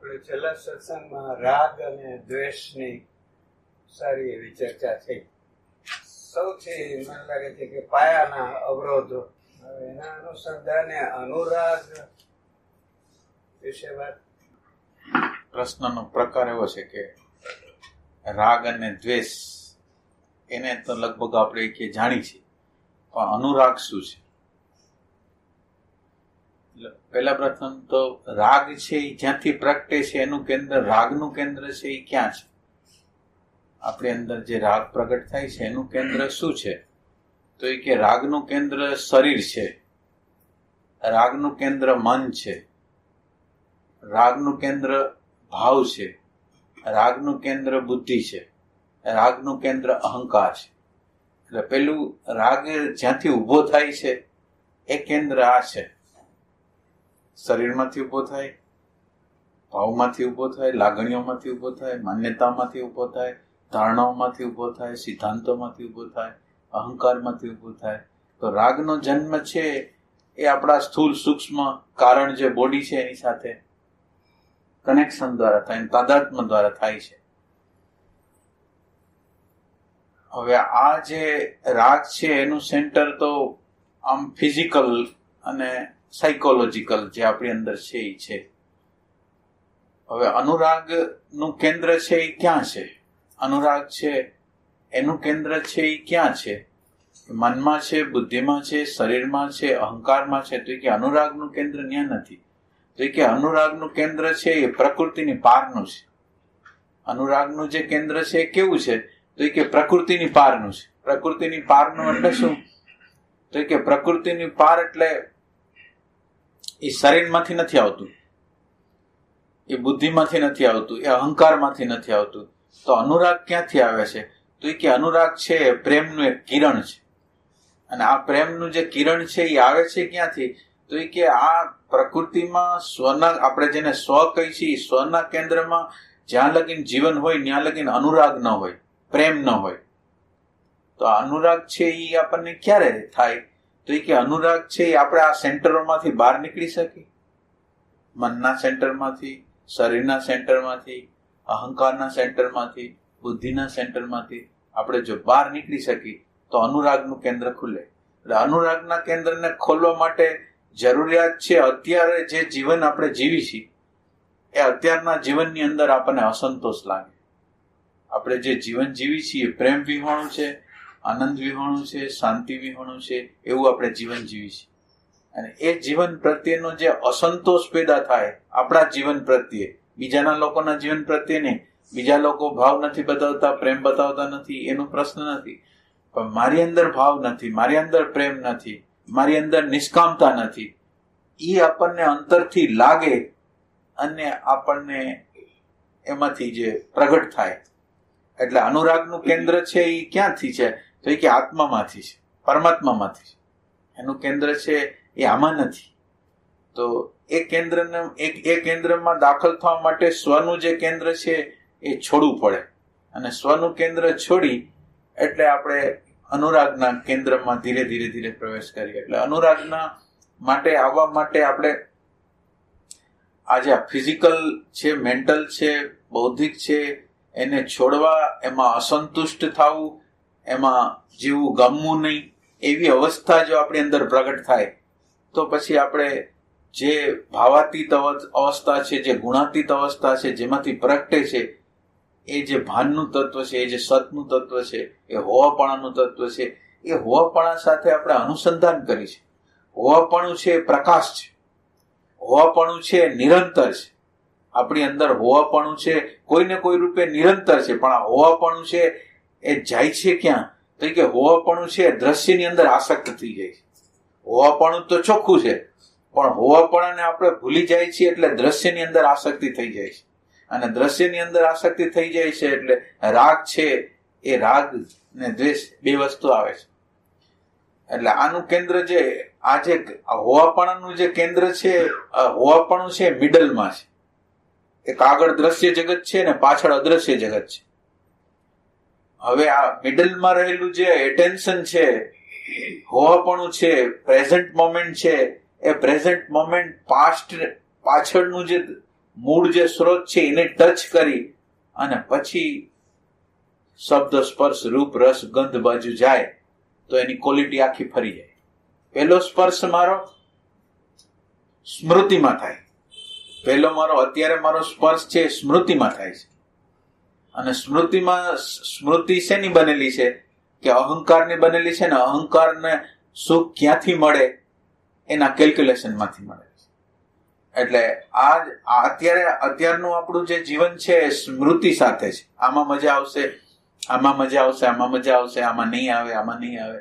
આપણે છેલ્લા સત્સંગમાં રાગ અને દ્વેષની સારી એવી ચર્ચા થઈ. સૌથી મને લાગે છે કે પાયાના અવરોધો. હવે એના અનુસંધાને અનુરાગ વિશે વાત. પ્રશ્નનો પ્રકાર એવો છે કે રાગ અને દ્વેષ એને તો લગભગ આપણે કે જાણી છે, પણ અનુરાગ શું છે? પહેલા પ્રથમ તો રાગ છે એ જ્યાંથી પ્રગટે છે એનું કેન્દ્ર, રાગનું કેન્દ્ર છે એ ક્યાં છે? આપણી અંદર જે રાગ પ્રગટ થાય છે એનું કેન્દ્ર શું છે? તો એ કે રાગનું કેન્દ્ર શરીર છે, રાગનું કેન્દ્ર મન છે, રાગનું કેન્દ્ર ભાવ છે, રાગનું કેન્દ્ર બુદ્ધિ છે, રાગનું કેન્દ્ર અહંકાર છે. એટલે પેલું રાગ જ્યાંથી ઊભો થાય છે એ કેન્દ્ર આ છે. શરીરમાંથી ઊભો થાય, ભાવમાંથી ઊભો થાય, લાગણીઓમાંથી ઊભો થાય, માન્યતામાંથી ઊભો થાય, ધારણાઓમાંથી ઊભો થાય, સિદ્ધાંતોમાંથી ઊભો થાય, અહંકારમાંથી ઊભો થાય. તો રાગનો જન્મ છે એ આપણા સ્થૂળ સૂક્ષ્મ કારણ જે બોડી છે એની સાથે કનેક્શન દ્વારા થાય, તાદાત્મ્ય દ્વારા થાય છે. હવે આ જે રાગ છે એનું સેન્ટર તો આમ ફિઝિકલ અને સાયકોલોજીકલ જે આપણી અંદર છે એ છે. હવે અનુરાગનું કેન્દ્ર છે એ ક્યાં છે? અનુરાગ છે એનું કેન્દ્ર છે એ ક્યાં છે? મનમાં છે, બુદ્ધિમાં છે, શરીરમાં છે, અહંકારમાં છે. તો એ કે અનુરાગનું કેન્દ્ર ત્યાં નથી. તો એ કે અનુરાગનું કેન્દ્ર છે એ પ્રકૃતિની પારનું છે. અનુરાગનું જે કેન્દ્ર છે એ કેવું છે? તો એ કે પ્રકૃતિની પારનું છે. પ્રકૃતિની પારનું એટલે શું? તો એ કે પ્રકૃતિની પાર એટલે એ શરીરમાંથી નથી આવતું, એ બુદ્ધિમાંથી નથી આવતું, એ અહંકારમાંથી નથી આવતું. તો અનુરાગ ક્યાંથી આવે છે? તો એ કે અનુરાગ છે એ પ્રેમનું એક કિરણ છે. અને આ પ્રેમનું જે કિરણ છે એ આવે છે ક્યાંથી? તો એ કે આ પ્રકૃતિમાં સ્વના, આપણે જેને સ્વ કહી છીએ, સ્વના કેન્દ્રમાં જ્યાં લગીન જીવન હોય ત્યાં લગીન અનુરાગ ન હોય, પ્રેમ ન હોય. તો આ અનુરાગ છે એ આપણને ક્યારે થાય? તો એ કે અનુરાગ છે એ આપણે આ સેન્ટરોમાંથી બહાર નીકળી શકીએ. મનના સેન્ટરમાંથી, શરીરના સેન્ટરમાંથી, અહંકારના સેન્ટરમાંથી, બુદ્ધિના સેન્ટરમાંથી આપણે જો બહાર નીકળી શકીએ તો અનુરાગનું કેન્દ્ર ખુલે. એટલે અનુરાગના કેન્દ્રને ખોલવા માટે જરૂરિયાત છે અત્યારે જે જીવન આપણે જીવી છીએ એ અત્યારના જીવનની અંદર આપણને અસંતોષ લાગે. આપણે જે જીવન જીવી છીએ પ્રેમ વિહોણું છે, આનંદ વિહોણું છે, શાંતિ વિહોણું છે, એવું આપણે જીવન જીવી છીએ. અને એ જીવન પ્રત્યેનો જે અસંતોષ પેદા થાય આપણા જીવન પ્રત્યે, બીજાના લોકોના જીવન પ્રત્યે નહીં. બીજા લોકો ભાવ નથી બતાવતા, પ્રેમ બતાવતા નથી, એનો પ્રશ્ન નથી. પણ મારી અંદર ભાવ નથી, મારી અંદર પ્રેમ નથી, મારી અંદર નિષ્કામતા નથી, એ આપણને અંતરથી લાગે અને આપણને એમાંથી જે પ્રગટ થાય. એટલે અનુરાગનું કેન્દ્ર છે એ ક્યાંથી છે? તો એ કે આત્મામાંથી છે, પરમાત્મામાંથી છે. એનું કેન્દ્ર છે એ આમાં નથી. તો એ કેન્દ્રમાં દાખલ થવા માટે સ્વનું જે કેન્દ્ર છે એ છોડવું પડે. અને સ્વનું કેન્દ્ર છોડી એટલે આપણે અનુરાગના કેન્દ્રમાં ધીરે ધીરે પ્રવેશ કરીએ. એટલે અનુરાગના માટે આવવા માટે આપણે આજે આ ફિઝિકલ છે, મેન્ટલ છે, બૌદ્ધિક છે, એને છોડવા, એમાં અસંતુષ્ટ થવું, એમાં જીવવું ગમવું નહીં, એવી અવસ્થા જો આપણી અંદર પ્રગટ થાય તો પછી આપણે જે ભાવાતીત અવસ્થા છે, જે ગુણાતીત અવસ્થા છે, જેમાંથી પ્રગટે છે એ જે ભાનનું તત્વ છે, એ જે સતનું તત્વ છે, એ હોવાપણાનું તત્વ છે, એ હોવાપણા સાથે આપણે અનુસંધાન કરી છે. હોવાપણું છે એ પ્રકાશ છે, હોવાપણું છે નિરંતર છે. આપણી અંદર હોવાપણું છે કોઈને કોઈ રૂપે નિરંતર છે, પણ આ હોવાપણું છે એ જાય છે ક્યાં? તો કે હોવાપણું છે દ્રશ્યની અંદર આસક્ત થઈ જાય છે. હોવાપણું તો ચોખ્ખું છે, પણ હોવાપણાને આપણે ભૂલી જાય છીએ એટલે દ્રશ્યની અંદર આસક્તિ થઈ જાય છે. અને દ્રશ્યની અંદર આસક્તિ થઈ જાય છે એટલે રાગ છે એ રાગ ને દ્વેષ બે વસ્તુ આવે છે. એટલે આનું કેન્દ્ર જે આજે હોવાપણાનું જે કેન્દ્ર છે, હોવાપણું છે મિડલમાં છે. એક આગળ દ્રશ્ય જગત છે ને પાછળ અદ્રશ્ય જગત છે. હવે આ મિડલમાં રહેલું જે એટેન્શન છે, હોવાપણું છે, પ્રેઝન્ટ મોમેન્ટ છે, એ પ્રેઝન્ટ મોમેન્ટ પાછળનું જે મૂળ જે સ્ત્રોત છે એને ટચ કરી અને પછી શબ્દ સ્પર્શ રૂપ રસ ગંધ બાજુ જાય તો એની ક્વોલિટી આખી ફરી જાય. પહેલો સ્પર્શ મારો સ્મૃતિમાં થાય. પહેલો અત્યારે મારો સ્પર્શ છે સ્મૃતિમાં થાય છે. અને સ્મૃતિ શેની બનેલી છે કે અહંકારની બનેલી છે ને અહંકારને સુખ ક્યાંથી મળે એના કેલ્ક્યુલેશનમાંથી મળે છે. એટલે અત્યારનું આપણું જે જીવન છે એ સ્મૃતિ સાથે છે. આમાં મજા આવશે, આમાં મજા આવશે, આમાં મજા આવશે, આમાં નહીં આવે, આમાં નહીં આવે.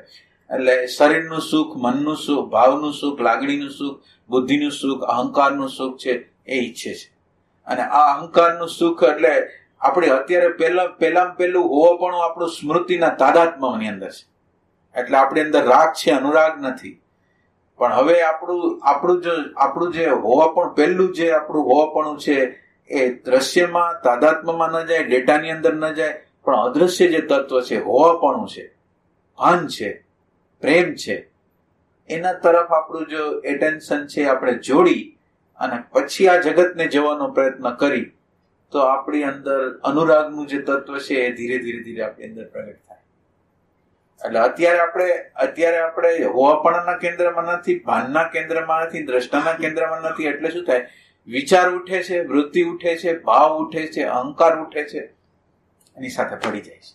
એટલે શરીરનું સુખ, મનનું સુખ, ભાવનું સુખ, લાગણીનું સુખ, બુદ્ધિનું સુખ, અહંકારનું સુખ છે એ ઈચ્છે છે. અને આ અહંકારનું સુખ એટલે આપણે અત્યારે પહેલું હોવાપણું આપણું સ્મૃતિના તાદાત્મ્યની અંદર છે. એટલે આપણી અંદર રાગ છે, અનુરાગ નથી. પણ હવે આપણું જે હોવાપણ પહેલું જે આપણું હોવાપણું છે એ દ્રશ્યમાં તાદાત્મ્યમાં ન જાય, ડેટાની અંદર ન જાય, પણ અદ્રશ્ય જે તત્વ છે, હોવાપણું છે, ભાન છે, પ્રેમ છે, એના તરફ આપણું જો એટેન્શન છે આપણે જોડી અને પછી આ જગતને જવાનો પ્રયત્ન કરી તો આપણી અંદર અનુરાગનું જે તત્વ છે એ ધીરે ધીરે આપણી અંદર પ્રગટ થાય. એટલે અત્યારે આપણે હોવાપણાના કેન્દ્રમાં નથી, ભાનના કેન્દ્રમાં નથી, દ્રષ્ટાના કેન્દ્રમાં નથી. એટલે શું થાય? વિચાર ઉઠે છે, વૃત્તિ ઉઠે છે, ભાવ ઉઠે છે, અહંકાર ઉઠે છે, એની સાથે પડી જાય છે,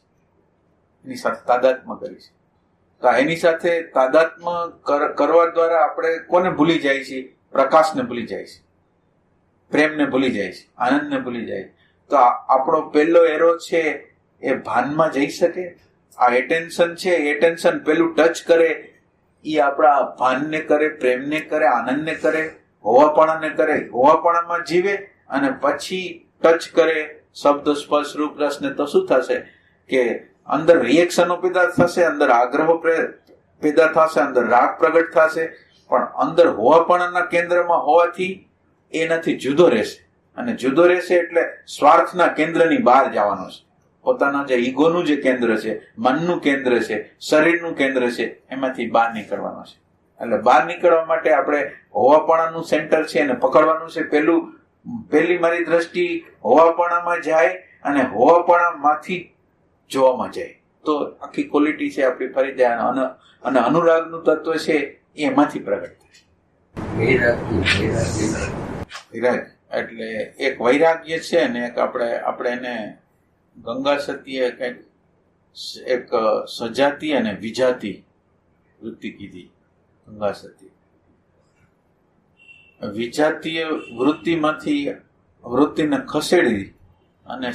એની સાથે તાદાત્મ્ય કરી છે. તો એની સાથે તાદાત્મ્ય કરવા દ્વારા આપણે કોને ભૂલી જાય છે? પ્રકાશને ભૂલી જાય છે, પ્રેમને ભૂલી જાય છે, આનંદને ભૂલી જાય છે. તો આપણો પહેલો એરો છે એ ભાનમાં જઈ શકે. આ એટેન્શન છે, એટેન્શન પેલું ટચ કરે એ આપણા ભાનને કરે, પ્રેમને કરે, આનંદને કરે, હોવાપણાને કરે, હોવાપણામાં જીવે અને પછી ટચ કરે શબ્દ સ્પર્શ રૂપ રસને. તો શું થશે કે અંદર રિએક્શનો પેદા થશે, અંદર આગ્રહો પેદા થશે, અંદર રાગ પ્રગટ થશે. પણ અંદર હોવાપણાના કેન્દ્રમાં હોવાથી એ નથી, જુદો રહેશે. અને જુદો રહેશે એટલે સ્વાર્થના કેન્દ્રની બહાર જવાનો છે. પોતાના જે ઈગોનું જે કેન્દ્ર છે, મનનું કેન્દ્ર છે, શરીરનું કેન્દ્ર છે, એમાંથી બહાર નીકળવાનો છે. એટલે બહાર નીકળવા માટે આપણે હોવાપણાનું સેન્ટર છે એને પકડવાનું છે. પહેલી મારી દ્રષ્ટિ હોવાપણામાં જાય અને હોવાપણામાંથી જોવામાં જાય તો આખી ક્વોલિટી છે આપણી ફરી જાય. અને અનુરાગનું તત્વ છે એમાંથી પ્રગટ થાય. વૈરાગ એટલે એક વૈરાગ્ય છે ને એક આપણે એને ગંગા સતીએ કંઈક એક સજાતી અને વિજાતી વૃત્તિ કીધી. ગંગા સતી વિજાતીય વૃત્તિમાંથી વૃત્તિને ખસેડી અને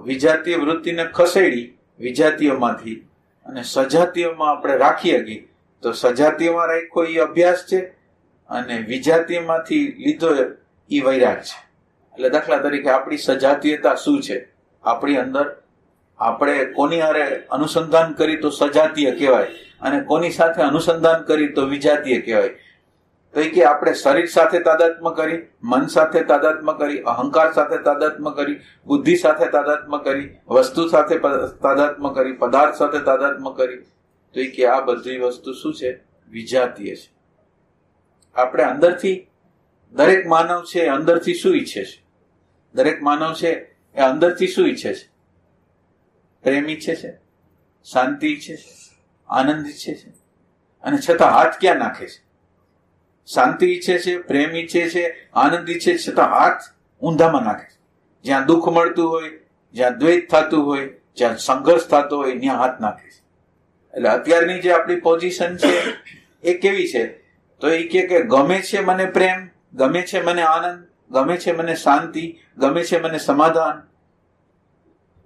વિજાતીય વૃત્તિને ખસેડી વિજાતીયમાંથી અને સજાતીયમાં આપણે રાખી શકીએ તો સજાતીયમાં રાખ્યો એ અભ્યાસ છે અને વિજાતીયમાંથી લીધો એ વૈરાગ છે. એટલે દાખલા તરીકે આપણી સજાતીયતા શું છે? આપણી અંદર આપણે કોની હારે અનુસંધાન કરી તો સજાતીય કહેવાય અને કોની સાથે અનુસંધાન કરી તો વિજાતીય કહેવાય. તો કે આપણે શરીર સાથે તાદાત્મ્ય કરી, મન સાથે તાદાત્મ્ય કરી, અહંકાર સાથે તાદાત્મ્ય કરી, બુદ્ધિ સાથે તાદાત્મ્ય કરી, વસ્તુ સાથે તાદાત્મ્ય કરી, પદાર્થ સાથે તાદાત્મ્ય કરી. તો કે આ બધી વસ્તુ શું છે? વિજાતીય છે. આપણે અંદરથી દરેક માનવ છે અંદરથી શું ઈચ્છે છે? દરેક માનવ છે એ અંદરથી શું ઈચ્છે છે? પ્રેમ ઈચ્છે છે, શાંતિ ઈચ્છે છે, આનંદ ઈચ્છે છે. અને છતાં હાથ ક્યાં નાખે છે? શાંતિ ઈચ્છે છે, પ્રેમ ઈચ્છે છે, આનંદ ઈચ્છે છે, છતાં હાથ ઊંધામાં નાખે છે. જ્યાં દુઃખ મળતું હોય, જ્યાં દ્વૈત થતું હોય, જ્યાં સંઘર્ષ થતો હોય ત્યાં હાથ નાખે છે. એટલે અત્યારની જે આપણી પોઝિશન છે એ કેવી છે? તો એ કે ગમે છે મને પ્રેમ, ગમે છે મને આનંદ, ગમે છે મને શાંતિ, ગમે છે મને સમાધાન,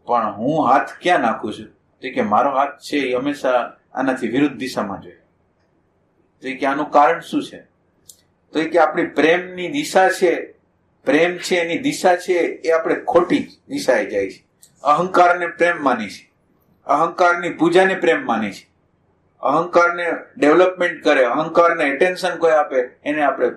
પણ હું હાથ ક્યાં નાખું છું? તો કે મારો હાથ છે એ હંમેશા આનાથી વિરુદ્ધ દિશામાં જોઈએ. તો કે આનું કારણ શું છે? તો કે આપણી પ્રેમની દિશા છે, પ્રેમ છે એની દિશા છે એ આપણે ખોટી દિશાએ જાય છે. અહંકારને પ્રેમ માની છે, અહંકારની પૂજાને પ્રેમ માની છે, અહંકારને ડેવલપમેન્ટ કરે, અહંકારને એટેન્શન કોઈ આપે એને આપણે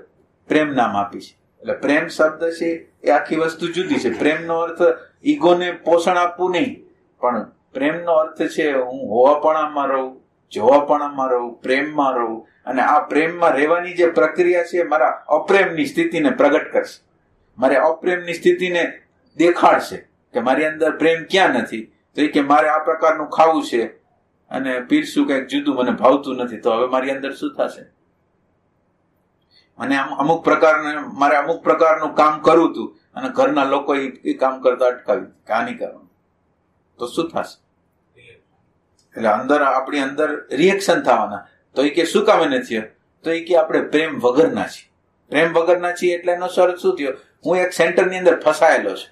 પ્રેમ નામ આપી છે. એટલે પ્રેમ શબ્દ છે એ આખી વસ્તુ જુદી છે. પ્રેમનો અર્થ ઈગોને પોષણ આપવું નહીં, પણ પ્રેમનો અર્થ છે હું હોવાપણામાં રહું, જોવાપણામાં રહું, પ્રેમમાં રહું. અને આ પ્રેમમાં રહેવાની જે પ્રક્રિયા છે મારા અપ્રેમની સ્થિતિને પ્રગટ કરશે. મારે અપ્રેમની સ્થિતિને દેખાડશે કે મારી અંદર પ્રેમ ક્યાં નથી. તો એ કે મારે આ પ્રકારનું ખાવું છે અને પીરસું કંઈક જુદું મને ભાવતું નથી, તો હવે મારી અંદર શું થશે? મને મારે અમુક પ્રકારનું કામ કરવું હતું અને ઘરના લોકો એ કામ કરતા અટકાવ્યું કે આ નહીં કરવાનું, તો શું થશે? એટલે આપણી અંદર રિએક્શન થવાના. તો એ કે શું કામ નથી? તો એ કે આપણે પ્રેમ વગરના છીએ. પ્રેમ વગરના છીએ એટલે એનો અર્થ શું થયો? હું એક સેન્ટરની અંદર ફસાયેલો છું,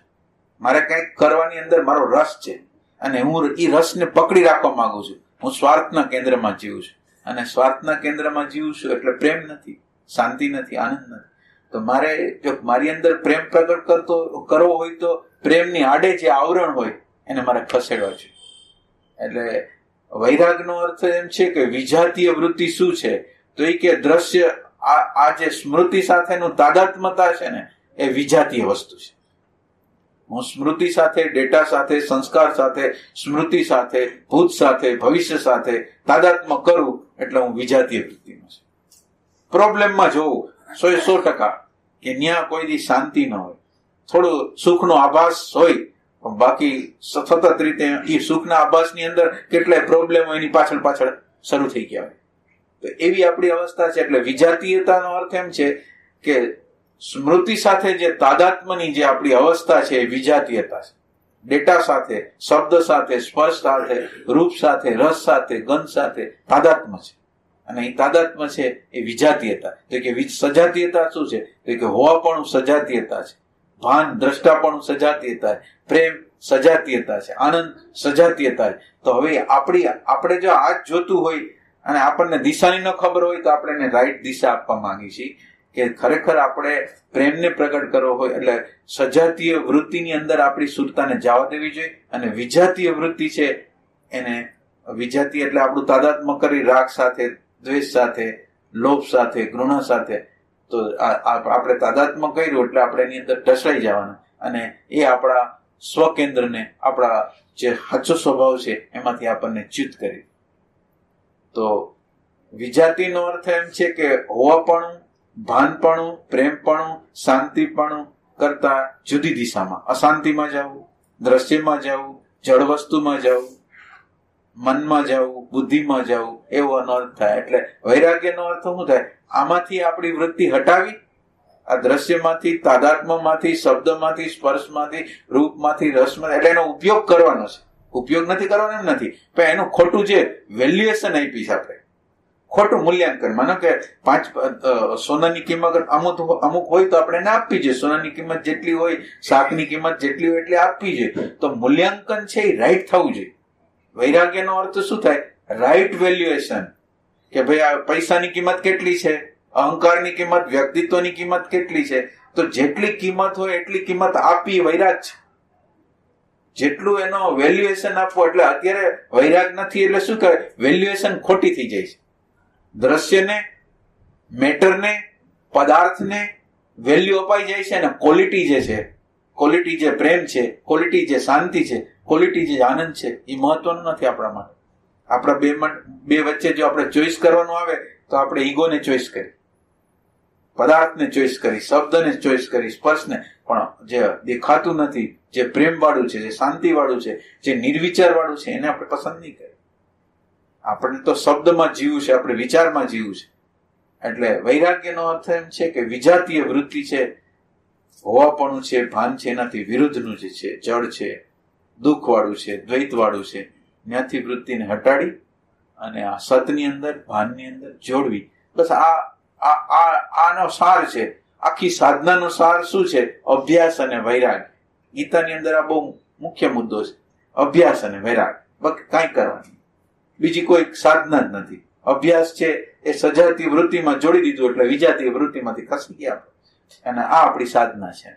મારે કંઈક કરવાની અંદર મારો રસ છે અને હું એ રસને પકડી રાખવા માંગુ છું. હું સ્વાર્થના કેન્દ્રમાં જીવું છું અને સ્વાર્થના કેન્દ્રમાં જીવું છું એટલે પ્રેમ નથી, શાંતિ નથી, આનંદ નથી. તો મારે જો મારી અંદર પ્રેમ પ્રગટ કરવો હોય તો પ્રેમની આડે જે આવરણ હોય એને મારે ખસેડવા છે. એટલે વૈરાગનો અર્થ એમ છે કે વિજાતીય વૃત્તિ શું છે? તો એ કે દ્રશ્ય, આ જે સ્મૃતિ સાથેનું તાદાત્મ્યતા છે ને એ વિજાતીય વસ્તુ છે. હું સ્મૃતિ સાથે, ડેટા સાથે, સંસ્કાર સાથે, સ્મૃતિ સાથે, ભૂત સાથે, ભવિષ્ય સાથે તાદાત્મ્ય કરું એટલે હું વિજાતીય વૃત્તિમાં છું. પ્રોબ્લેમમાં જોવું 100% કે ન્યા કોઈ દી શાંતિ ન હોય, થોડું સુખનો આભાસ હોય પણ બાકી સતત રીતે એ સુખના આભાસની અંદર કેટલાય પ્રોબ્લેમ એની પાછળ શરૂ થઈ ગયા હોય. તો એવી આપણી અવસ્થા છે. એટલે વિજાતીયતાનો અર્થ એમ છે કે સ્મૃતિ સાથે જે તાદાત્મ્યની જે આપણી અવસ્થા છે એ વિજાતીયતા છે. ડેટા સાથે, શબ્દ સાથે, સ્પર્શ સાથે, રૂપ સાથે, રસ સાથે, ગંધ સાથે તાદાત્મ્ય છે અને એ તાદાત્મ્ય છે એ વિજાતીયતા. તો કે સજાતીયતા શું છે? તો કે હોવાપણું સજાતીયતા છે, ભાન દ્રષ્ટાપણું સજાતીયતા છે, પ્રેમ સજાતીયતા છે, આનંદ સજાતીયતા છે. તો હવે આપણે જો આ જ જોતું હોય અને આપણને દિશાની ન ખબર હોય તો આપણે એને રાઈટ દિશા આપવા માંગીએ છીએ કે ખરેખર આપણે પ્રેમને પ્રગટ કરવો હોય એટલે સજાતીય વૃત્તિની અંદર આપણી સુરતાને જવા દેવી જોઈએ. અને વિજાતીય વૃત્તિ છે એને વિજાતીય એટલે આપણું તાદાત્મ્ય કરી રાગ સાથે, દ્વેષ સાથે, લોભ સાથે, ઘૃણા સાથે. તો આપણે તાદાત્મ્ય કર્યું એટલે આપણે એની અંદર ઢસાઈ જવાના અને એ આપણા સ્વકેન્દ્રને, આપણા જે સાચો સ્વભાવ છે એમાંથી આપણને ચ્યુત કરી. તો વિજાતીનો અર્થ એમ છે કે હોવાપણું, ભાનપણું, પ્રેમપણું, શાંતિપણું કરતા જુદી દિશામાં, અશાંતિમાં જવું, દ્રશ્યમાં જવું, જળ વસ્તુમાં જવું, મનમાં જવું, બુદ્ધિમાં જવું, એવો અર્થ થાય. એટલે વૈરાગ્યનો અર્થ શું થાય? આમાંથી આપણી વૃત્તિ હટાવી, આ દ્રશ્યમાંથી, તાદાત્મ્યમાંથી, શબ્દમાંથી, સ્પર્શમાંથી, રૂપમાંથી, રસમાંથી, એટલે એનો ઉપયોગ કરવાનો છે. ઉપયોગ નથી કરવાનો એમ નથી, પણ એનું ખોટું જે વેલ્યુએશન આપી છે આપણે, ખોટું મૂલ્યાંકન. માનો કે સોનાની કિંમત અમુક હોય તો આપણે એને આપવી જોઈએ. સોનાની કિંમત જેટલી હોય, શાકની કિંમત જેટલી હોય એટલી આપવી જોઈએ. તો મૂલ્યાંકન છે એ રાઈટ થવું જોઈએ. વૈરાગ્યનો અર્થ શું થાય? Right valuation. કે ભાઈ આ પૈસાની કિંમત કેટલી છે, અહંકારની કિંમત, વ્યક્તિત્વની કિંમત કેટલી છે, તો જેટલી કિંમત હોય એટલી કિંમત આપી વૈરાગ છે. જેટલું એનો વેલ્યુએશન આપવું. એટલે અત્યારે વૈરાગ નથી એટલે શું કહેવાય? વેલ્યુએશન ખોટી થઈ જાય છે. દ્રશ્યને, મેટરને, પદાર્થને વેલ્યુ અપાઈ જાય છે અને ક્વોલિટી જે છે, ક્વોલિટી જે પ્રેમ છે, ક્વોલિટી જે શાંતિ છે, ક્વોલિટી જે આનંદ છે એ મહત્વનું નથી આપણા માટે. આપણા બે વચ્ચે જો આપણે ચોઈસ કરવાનું આવે તો આપણે ઈગોને ચોઈસ કરી, પદાર્થને ચોઈસ કરી, શબ્દને ચોઈસ કરી, સ્પર્શને. પણ જે દેખાતું નથી, જે પ્રેમ વાળું છે, જે શાંતિ વાળું છે, જે નિર્વિચાર વાળું છે એને આપણે પસંદ નહીં કરીએ. આપણે તો શબ્દમાં જીવવું છે, આપણે વિચારમાં જીવવું છે. એટલે વૈરાગ્યનો અર્થ એમ છે કે વિજાતીય વૃત્તિ છે, હોવાપણું છે, ભાન છે, એનાથી વિરુદ્ધનું જે છે, જળ છે, દુઃખ વાળું છે, દ્વૈત વાળું છે, ત્યાંથી વૃત્તિને હટાડી અને આ સતની અંદર, ભાનની અંદર જોડવી. બસ આનો સાર છે. આખી સાધનાનો સાર શું છે? અભ્યાસ અને વૈરાગ. ગીતાની અંદર આ બહુ મુખ્ય મુદ્દો છે, અભ્યાસ અને વૈરાગ. બાકી કાંઈ કરવાનું, બીજી કોઈ સાધના જ નથી. અભ્યાસ છે એ સજાતીય વૃત્તિમાં જોડી દીધું એટલે વિજાતીય વૃત્તિમાંથી ખસી ગયા આપણે, અને આ આપણી સાધના છે.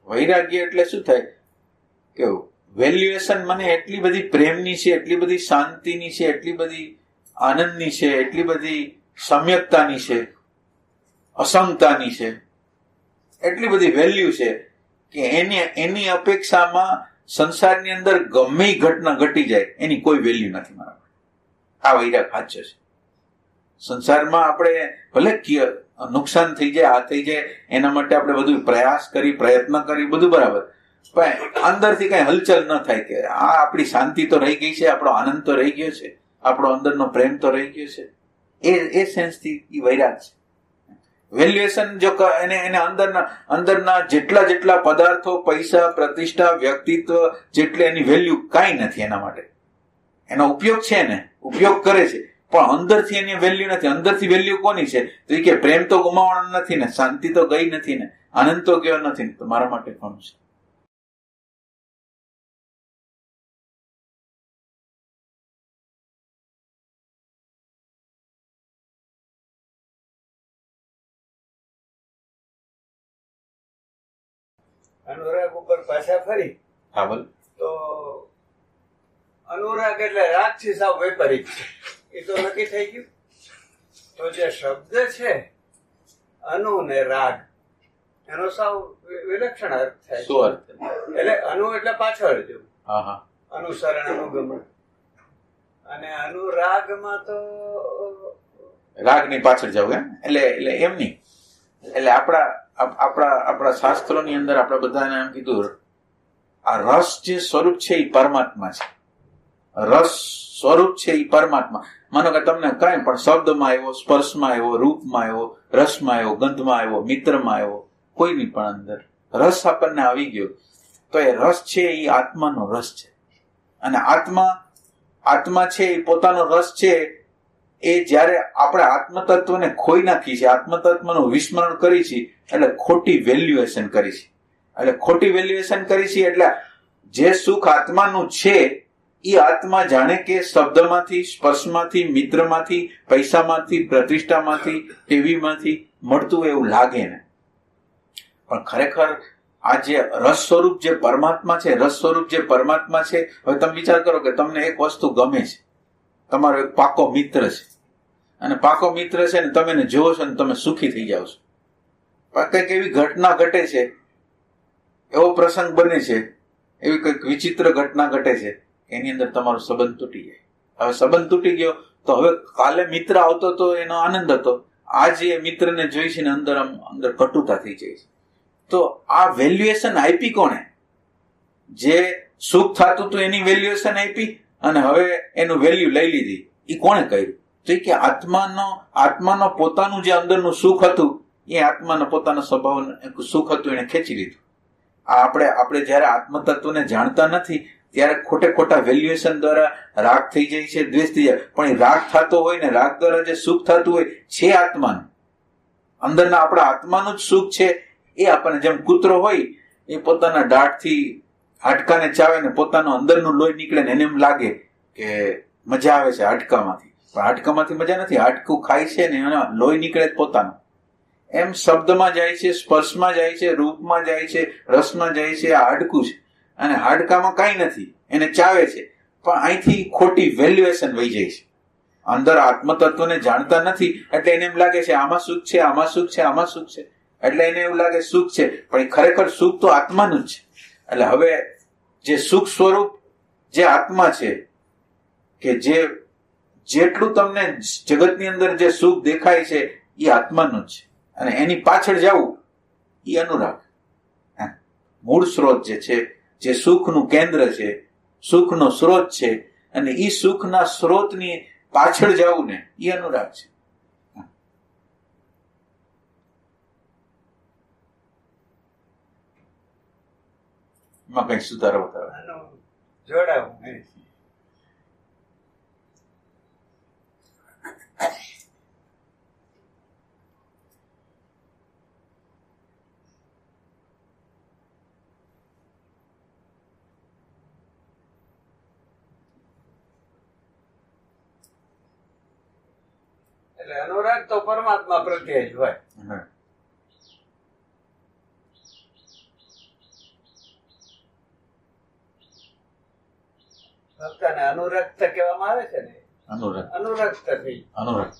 વૈરાગ્ય એટલે શું થાય કે વેલ્યુએશન મને એટલી બધી પ્રેમની છે, એટલી બધી શાંતિની છે, એટલી બધી આનંદની છે, એટલી બધી સમ્યકતાની છે, અસંગતાની છે, એટલી બધી વેલ્યુ છે કે એની અપેક્ષામાં સંસારની અંદર ગમે ઘટના ઘટી જાય એની કોઈ વેલ્યુ નથી મારા. આ વૈરાગ સાચો છે. સંસારમાં આપણે ભલે નુકસાન થઈ જાય, આ થઈ જાય, એના માટે આપણે બધું પ્રયાસ કરી, પ્રયત્ન કરી, બધું બરાબર, પણ અંદરથી કઈ હલચલ ન થાય કે આ આપણી શાંતિ તો રહી ગઈ છે, આપણો આનંદ તો રહી ગયો છે, આપણો અંદરનો પ્રેમ તો રહી ગયો છે. એ સેન્સથી એ વૈરાગ છે. વેલ્યુએશન જો એને અંદરના જેટલા પદાર્થો, પૈસા, પ્રતિષ્ઠા, વ્યક્તિત્વ, જેટલી એની વેલ્યુ કાંઈ નથી એના માટે. એનો ઉપયોગ છે ને, ઉપયોગ કરે છે, પણ અંદરથી એની વેલ્યુ નથી. અંદરથી વેલ્યુ કોની છે? તો એ કે પ્રેમ તો ગુમાવવાનો નથી ને, શાંતિ તો ગઈ નથી ને, આનંદ તો ગયો નથી ને, તો મારા માટે કોણ છે? અનુરાગ ઉપર પાછા ફરી હા બોલ. તો અનુરાગ એટલે રાગથી સાવ વૈપરીત છે, એ તો નક્કી થઈ ગયું. તો જે શબ્દ છે અનુ ને રાગ, એનો સાવ વિલક્ષણ અર્થ થાય. શું અર્થ? એટલે અનુ એટલે પાછળ જવું, હા હા, અનુસરણ, અનુગમન. અને અનુરાગમાં તો રાગની પાછળ જવું એમ. એટલે એમ નહીં. એટલે આપણા શાસ્ત્રોની અંદર આપણે બધાને એમ કીધું, આ રસ જે સ્વરૂપ છે એ પરમાત્મા છે. રસ સ્વરૂપ છે એ પરમાત્મા. માનો કે તમને કઈ પણ શબ્દમાં આવ્યો, સ્પર્શમાં આવ્યો, રૂપમાં આવ્યો, રસમાં આવ્યો, ગંધમાં આવ્યો, મિત્રમાં આવ્યો, કોઈની પણ અંદર રસ આપણને આવી ગયો, તો એ રસ છે એ આત્માનો રસ છે. અને આત્મા છે એ પોતાનો રસ છે. એ જયારે આપણે આત્મતત્વને ખોઈ નાખી છે, આત્મતત્વનું વિસ્મરણ કરી છે, એટલે ખોટી વેલ્યુએશન કરી છે. એટલે ખોટી વેલ્યુએશન કરી છે એટલે જે સુખ આત્માનું છે એ આત્મા જાણે કે શબ્દમાંથી, સ્પર્શમાંથી, મિત્રમાંથી, પૈસામાંથી, પ્રતિષ્ઠામાંથી, ટીવીમાંથી મળતું એવું લાગે ને, પણ ખરેખર આ જે રસ સ્વરૂપ જે પરમાત્મા છે, રસ સ્વરૂપ જે પરમાત્મા છે. હવે તમે વિચાર કરો કે તમને એક વસ્તુ ગમે છે, તમારો એક પાકો મિત્ર છે, અને પાકો મિત્ર છે ને તમે એને જોવો છો ને તમે સુખી થઈ જાઓ છો. પણ કંઈક એવી ઘટના ઘટે છે, એવો પ્રસંગ બને છે, એવી કંઈક વિચિત્ર ઘટના ઘટે છે, એની અંદર તમારો સંબંધ તૂટી જાય. હવે સંબંધ તૂટી ગયો તો હવે કાલે મિત્ર આવતો તો એનો આનંદ હતો, આજે એ મિત્રને જોઈ છે ને અંદર કટુતા થઈ જાય છે. તો આ વેલ્યુએશન આપી કોણે? જે સુખ થતું હતું એની વેલ્યુએશન આપી, અને હવે એનું વેલ્યુ લઈ લીધી. એ કોણે કર્યું? તો કે આત્માનો પોતાનું જે અંદરનું સુખ હતું, એ આત્માનો પોતાના સ્વભાવ સુખ હતું એને ખેંચી લીધું. આપણે જયારે આત્મતત્વને જાણતા નથી ત્યારે ખોટા વેલ્યુએશન દ્વારા રાગ થઈ જાય છે, દ્વેષ થઈ જાય. પણ એ રાગ થતો હોય ને, રાગ દ્વારા જે સુખ થતું હોય છે આત્માનું, અંદરના આપણા આત્માનું જ સુખ છે. એ આપણને જેમ કૂતરો હોય એ પોતાના દાઢથી હાડકાને ચાવે ને પોતાનું અંદરનું લોહી નીકળે ને એને એમ લાગે કે મજા આવે છે હાડકામાંથી, પણ હાડકામાંથી મજા નથી. હાડકું ખાય છે ને એના લોહી નીકળે પોતાનું. એમ શબ્દમાં જાય છે, સ્પર્શમાં જાય છે, રૂપમાં જાય છે, રસમાં જાય છે. આ હાડકું છે અને હાડકામાં કાંઈ નથી, એને ચાવે છે, પણ અહીંથી ખોટી વેલ્યુએશન વહી જાય છે. અંદર આત્મતત્વને જાણતા નથી એટલે એને એમ લાગે છે આમાં સુખ છે, આમાં સુખ છે, આમાં સુખ છે, એટલે એને એવું લાગે સુખ છે, પણ ખરેખર સુખ તો આત્માનું જ છે. એટલે હવે જે સુખ સ્વરૂપ જે આત્મા છે, કે જેટલું તમને જગતની અંદર જે સુખ દેખાય છે એ આત્માનું જ છે, અને એની પાછળ જવું એ અનુરાગ. મૂળ સ્ત્રોત જે છે, જે સુખનું કેન્દ્ર છે, સુખનો સ્ત્રોત છે, અને એ સુખના સ્ત્રોતની પાછળ જવું ને એ અનુરાગ છે. માં કઈ સુધારો બતાવે જોડાવું. એટલે અનુરાગ તો પરમાત્મા પ્રત્યે જ હોય. ભક્તને અનુરક્ત કહેવામાં આવે છે ને, અનુરક્ત થઈ. અનુરાગ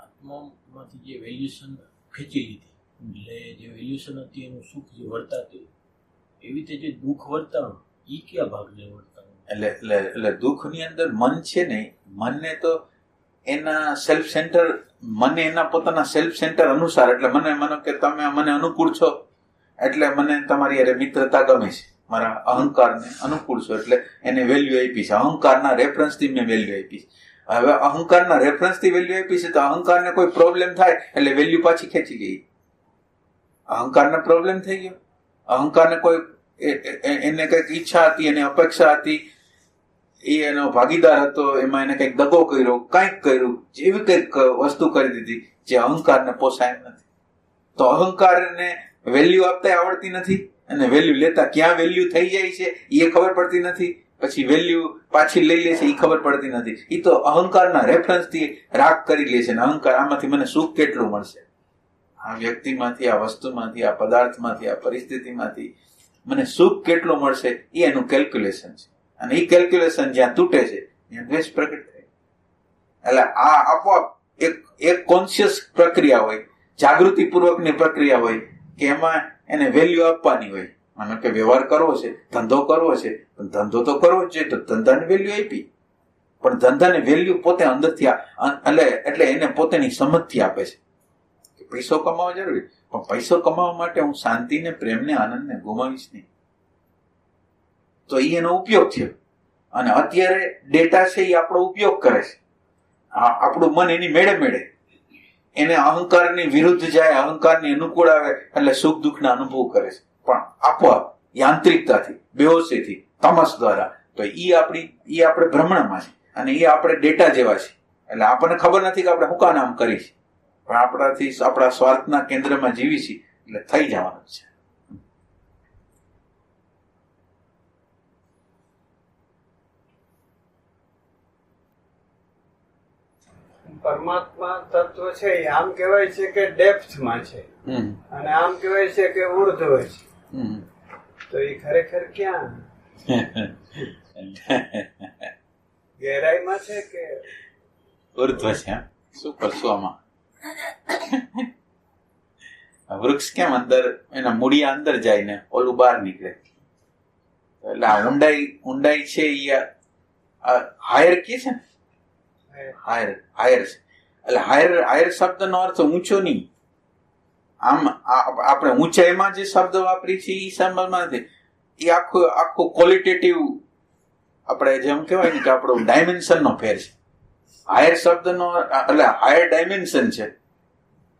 આત્મામાંથી જે વેલ્યુએશન ખેંચી લીધી. એટલે જે વેલ્યુએશન હતી એનું સુખ જે વર્તાતું એવી રીતે જે દુઃખ વર્તાણું એ કયા ભાગને વર્તાણું? એટલે દુઃખની અંદર મન છે ને, મનને તો એના સેલ્ફ સેન્ટર, મને એના પોતાના સેલ્ફ સેન્ટર અનુસાર, એટલે મને માનો કે તમે મને અનુકૂળ છો એટલે મને તમારી અરે મિત્રતા ગમે છે, મારા અહંકારને અનુકૂળ છો એટલે એને વેલ્યુ આપી છે, અહંકારના રેફરન્સથી મેં વેલ્યુ આપી છે. હવે અહંકારના રેફરન્સથી વેલ્યુ આપી છે તો અહંકારને કોઈ પ્રોબ્લેમ થાય એટલે વેલ્યુ પાછી ખેંચી ગઈ. અહંકારને પ્રોબ્લેમ થઈ ગયો, અહંકારને કોઈ એને કંઈક ઈચ્છા હતી, એને અપેક્ષા હતી, એ એનો ભાગીદાર હતો, એમાં એને કંઈક દગો કર્યો, કંઈક કર્યું, જેવી કંઈક વસ્તુ કરી દીધી જે અહંકારને પોસાય નથી. તો અહંકારને વેલ્યુ આપતા આવડતી નથી અને વેલ્યુ લેતા ક્યાં વેલ્યુ થઈ જાય છે એ ખબર પડતી નથી, પછી વેલ્યુ પાછી લઈ લે છે એ ખબર પડતી નથી. એ તો અહંકારના રેફરન્સથી રાગ કરી લે છે ને અહંકાર આમાંથી મને સુખ કેટલું મળશે, આ વ્યક્તિમાંથી, આ વસ્તુમાંથી, આ પદાર્થમાંથી, આ પરિસ્થિતિમાંથી મને સુખ કેટલું મળશે એ એનું કેલ્ક્યુલેશન છે. અને એ કેલ્ક્યુલેશન જ્યાં તૂટે છે ત્યાં દ્વેષ પ્રગટ થાય. એટલે આ આપોઆપ એક કોન્શિયસ પ્રક્રિયા હોય, જાગૃતિપૂર્વકની પ્રક્રિયા હોય કે એમાં એને વેલ્યુ આપવાની હોય. માનો કે વ્યવહાર કરવો છે, ધંધો કરવો છે, પણ ધંધો તો કરવો જ જોઈએ, તો ધંધાને વેલ્યુ આપી, પણ ધંધાને વેલ્યુ પોતે અંદરથી એટલે એને પોતાની સમજથી આપે છે કે પૈસો કમાવો જરૂરી, પણ પૈસો કમાવા માટે હું શાંતિને, પ્રેમને, આનંદને ગુમાવીશ નહીં. તો એ એનો ઉપયોગ થયો. અને અત્યારે ડેટા છે એ આપણો ઉપયોગ કરે છે. આપણું મન એની મેળે મેળે એને અહંકારની વિરુદ્ધ જાય, અહંકારની અનુકૂળ આવે એટલે સુખ દુઃખના અનુભવ કરે છે, પણ આપોઆપ યાંત્રિકતાથી, બેહોશીથી, તમસ દ્વારા. તો આપણે ભ્રમણામાં છે અને એ આપણે ડેટા જેવા છે. એટલે આપણને ખબર નથી કે આપણે શું કામ આમ કરીશ, પણ આપણા સ્વાર્થના કેન્દ્રમાં જીવી છીએ એટલે થઈ જવાનું છે. પરમાત્મા તત્વ છે એ આમ કહેવાય છે કે ડેપ્થમાં છે અને આમ કહેવાય છે કે ઉર્ધ્વ છે. તો એ ખરેખર ક્યાં ગહેરાઈમાં છે કે ઉર્ધ્વ છે? શું કરશું આમાં? વૃક્ષ કેમ અંદર એના મૂળિયા અંદર જાય ને ઓલું બહાર નીકળે, એટલે આ ઊંડાઈ છે એ હાયર કે છે ને, હાયર છે. એટલે હાયર શબ્દનો અર્થ ઊંચો નહીં. આમ આપણે ઊંચાઈમાં જે શબ્દ વાપરી છે એ સમજમાં નથી. એ આખું ક્વોલિટેટિવ, આપણે જેમ કહેવાય ને કે આપણો ડાયમેન્શનનો ફેર છે. હાયર શબ્દનો એટલે હાયર ડાયમેન્શન છે.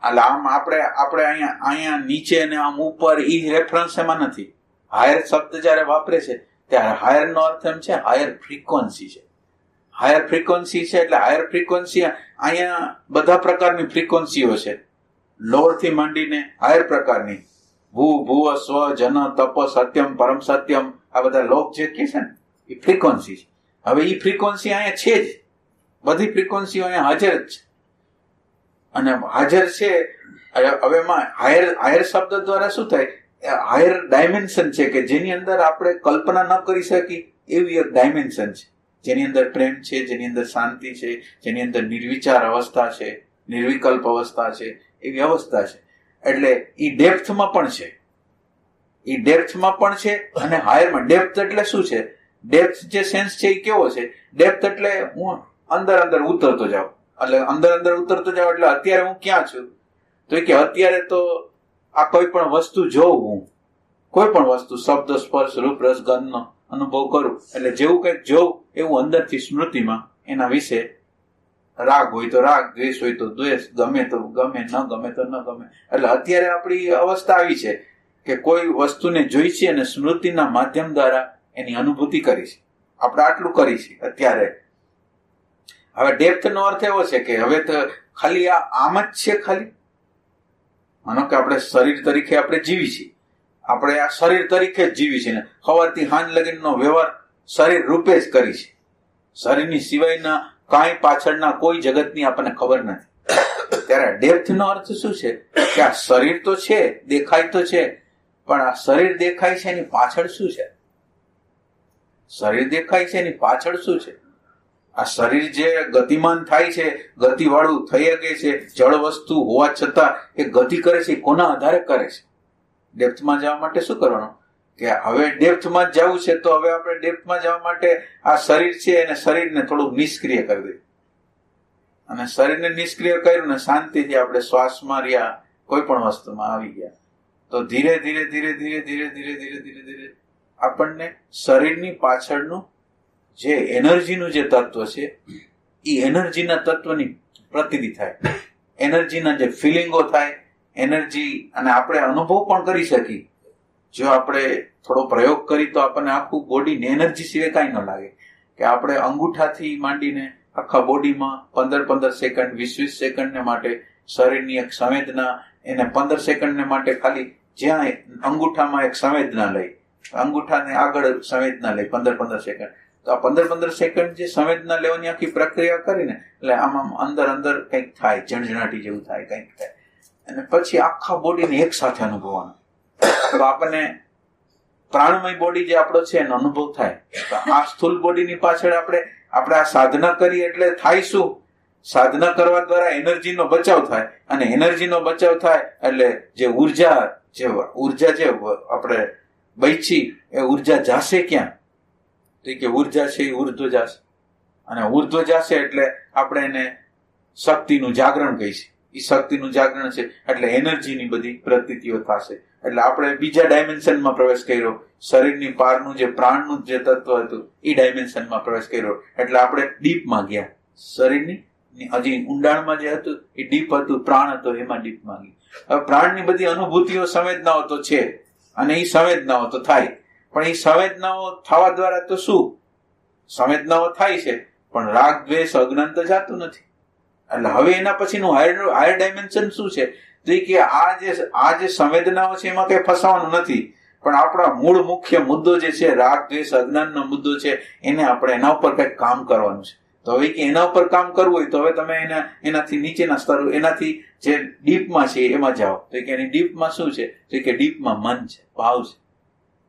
એટલે આમ આપણે અહીંયા નીચે ને આમ ઉપર એ રેફરન્સ એમાં નથી. હાયર શબ્દ જયારે વાપરે છે ત્યારે હાયર નો અર્થ એમ છે હાયર ફ્રીક્વન્સી છે. હાયર ફ્રીક્વન્સી છે એટલે હાયર ફ્રીક્વન્સી અહીંયા બધા પ્રકારની ફ્રીક્વન્સીઓ છે, લોઅર થી માંડીને હાયર પ્રકારની. ભૂવ સ્વ જન તપ સત્યમ પરમ સત્યમ, આ બધા લોક જે કે છે ને એ ફ્રીક્વન્સી છે. હવે એ ફ્રીક્વન્સી અહીંયા છે જ, બધી ફ્રીક્વન્સીઓ અહીંયા હાજર જ છે. અને હાજર છે. હવે એમાં હાયર શબ્દ દ્વારા શું થાય, હાયર ડાયમેન્શન છે કે જેની અંદર આપણે કલ્પના ન કરી શકી એવી એક ડાયમેન્શન છે, જેની અંદર પ્રેમ છે, જેની અંદર શાંતિ છે, જેની અંદર નિર્વિચાર અવસ્થા છે, નિર્વિકલ્પ અવસ્થા છે, એવી અવસ્થા છે. એટલે એ ડેપ્થમાં પણ છે, એ ડેપ્થમાં પણ છે અને હાયરમાં. ડેપ્થ એટલે શું છે? ડેપ્થ જે સેન્સ છે એ કેવો છે? ડેપ્થ એટલે હું અંદર ઉતરતો જાઉં. એટલે અંદર ઉતરતો જાઉં એટલે અત્યારે હું ક્યાં છું? તો કે અત્યારે તો આ કોઈ પણ વસ્તુ જોઉં, હું કોઈ પણ વસ્તુ, શબ્દ, સ્પર્શ, રૂપ, રસ, ગંધનો અનુભવ કરું એટલે જેવું કંઈક જોઉં એવું અંદરથી સ્મૃતિમાં એના વિશે રાગ હોય તો રાગ, દ્વેષ હોય તો દ્વેષ, ગમે તો ગમે, ન ગમે તો ન ગમે. એટલે અત્યારે આપણી અવસ્થા આવી છે કે કોઈ વસ્તુને જોઈ છે અને સ્મૃતિના માધ્યમ દ્વારા એની અનુભૂતિ કરી છે. આપણે આટલું કરી છે અત્યારે. હવે ડેપ્થ નો અર્થ એવો છે કે હવે તો ખાલી આમ જ છે. ખાલી માનો કે આપણે શરીર તરીકે આપણે જીવી છીએ, આપણે આ શરીર તરીકે જ જીવી છીએ ને સવારથી સાંજ લગીનો વ્યવહાર શરીર રૂપે જ કરી છે. શરીરની સિવાયના કાંઈ પાછળના કોઈ જગતની આપણને ખબર નથી. ત્યારે ડેપ્થ નો અર્થ શું છે કે આ શરીર તો છે, દેખાય તો છે, પણ આ શરીર દેખાય છે એની પાછળ શું છે? શરીર દેખાય છે એની પાછળ શું છે? આ શરીર જે ગતિમાન થાય છે, ગતિવાળું થઈ શકે છે, જળ વસ્તુ હોવા છતાં એ ગતિ કરે છે, કોના આધારે કરે છે? ડેપ્થમાં જવા માટે શું કરવાનું કે હવે ડેપ્થમાં જ જવું છે, તો હવે આપણે ડેપ્થમાં જવા માટે આ શરીર છે એને શરીરને થોડું નિષ્ક્રિય કરી દઈએ. અને શરીરને નિષ્ક્રિય કર્યું ને શાંતિથી આપણે શ્વાસમાં રહ્યા, કોઈ પણ વસ્તુમાં આવી ગયા, તો ધીરે ધીરે ધીરે ધીરે ધીરે ધીરે ધીરે ધીરે ધીરે આપણને શરીરની પાછળનું જે એનર્જીનું જે તત્વ છે એ એનર્જીના તત્વની પ્રતીતિ થાય, એનર્જીના જે ફિલિંગો થાય, એનર્જી, અને આપણે અનુભવ પણ કરી શકીએ. જો આપણે થોડો પ્રયોગ કરી તો આપણને આખું બોડીને એનર્જી સિવાય કાંઈ ન લાગે. કે આપણે અંગૂઠાથી માંડીને આખા બોડીમાં 15-15 સેકન્ડ 20-20 સેકન્ડને માટે શરીરની એક સંવેદના, એને 15 સેકન્ડને માટે ખાલી જ્યાં અંગૂઠામાં એક સંવેદના લઈ, અંગૂઠાને આગળ સંવેદના લઈ 15-15 સેકન્ડ, તો આ 15-15 સેકન્ડ જે સંવેદના લેવાની આખી પ્રક્રિયા કરીને એટલે આમ અંદર અંદર કંઈક થાય, ઝણઝણાટી જેવું થાય, કંઈક થાય, અને પછી આખા બોડીને એક સાથે અનુભવવાનું. તો આપણને પ્રાણમય બોડી જે આપણો છે એનો અનુભવ થાય. તો આ સ્થૂલ બોડીની પાછળ આપણે આ સાધના કરી એટલે થાય શું? સાધના કરવા દ્વારા એનર્જીનો બચાવ થાય, અને એનર્જીનો બચાવ થાય એટલે જે ઉર્જા જે આપણે બચી એ ઉર્જા જાશે ક્યાં? તો કે ઉર્જા છે એ ઉર્ધ્વ જાશે, અને ઉર્ધ્વ જાશે એટલે આપણે એને શક્તિનું જાગરણ કહીશું. એ શક્તિનું જાગરણ છે એટલે એનર્જીની બધી પ્રતીતિઓ થશે. એટલે આપણે બીજા ડાયમેન્શનમાં પ્રવેશ કર્યો, શરીરની પારનું જે પ્રાણનું જે તત્વ હતું એ ડાયમેન્શનમાં પ્રવેશ કર્યો, એટલે આપણે ડીપમાં ગયા. શરીરની હજી ઊંડાણમાં જે હતું એ ડીપ હતું, પ્રાણ હતો એમાં ડીપમાં ગયા. હવે પ્રાણની બધી અનુભૂતિઓ, સંવેદનાઓ તો છે, અને એ સંવેદનાઓ તો થાય, પણ એ સંવેદનાઓ થવા દ્વારા તો શું? સંવેદનાઓ થાય છે પણ રાગ દ્વેષ અજ્ઞાન તો જાતું નથી. એટલે હવે એના પછીનું હાયર ડાયમેન્શન શું છે? તો કે આ જે સંવેદનાઓ છે એમાં કઈ ફસાવાનું નથી, પણ આપણા મૂળ મુખ્ય મુદ્દો જે છે રાગ દ્વેષ અજ્ઞાનનો મુદ્દો છે, એને આપણે એના ઉપર કંઈક કામ કરવાનું છે. તો હવે કે એના ઉપર કામ કરવું હોય તો હવે તમે એનાથી નીચેના સ્તરો, એનાથી જે ડીપમાં છે એમાં જાઓ. તો કે એની ડીપમાં શું છે? તો કે ડીપમાં મન છે, ભાવ છે.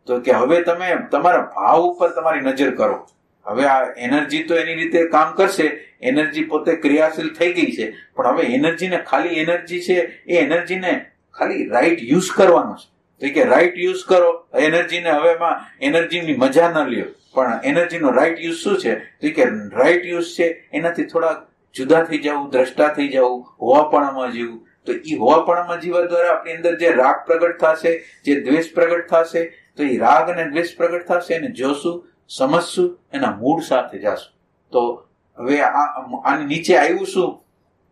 તો કે હવે તમે તમારા ભાવ ઉપર તમારી નજર કરો. હવે આ એનર્જી તો એની રીતે કામ કરશે, એનર્જી પોતે ક્રિયાશીલ થઈ ગઈ છે, પણ હવે એનર્જીને ખાલી એનર્જી છે એ એનર્જીને ખાલી રાઈટ યુઝ કરવાનો છે. તો કે રાઈટ યુઝ કરો એનર્જીને. હવે એમાં એનર્જીની મજા ન લ્યો, પણ એનર્જીનો રાઈટ યુઝ શું છે? તો કે રાઈટ યુઝ છે એનાથી થોડા જુદા થઈ જવું, દ્રષ્ટા થઈ જવું, હોવાપણામાં જીવવું. તો એ હોવાપણામાં જીવવા દ્વારા આપણી અંદર જે રાગ પ્રગટ થશે, જે દ્વેષ પ્રગટ થશે, તો એ રાગ અને દ્વેષ પ્રગટ થશે, એને જોશું, સમજશું, એના મૂળ સાથે જાશું. તો હવે આની નીચે આવ્યું શું?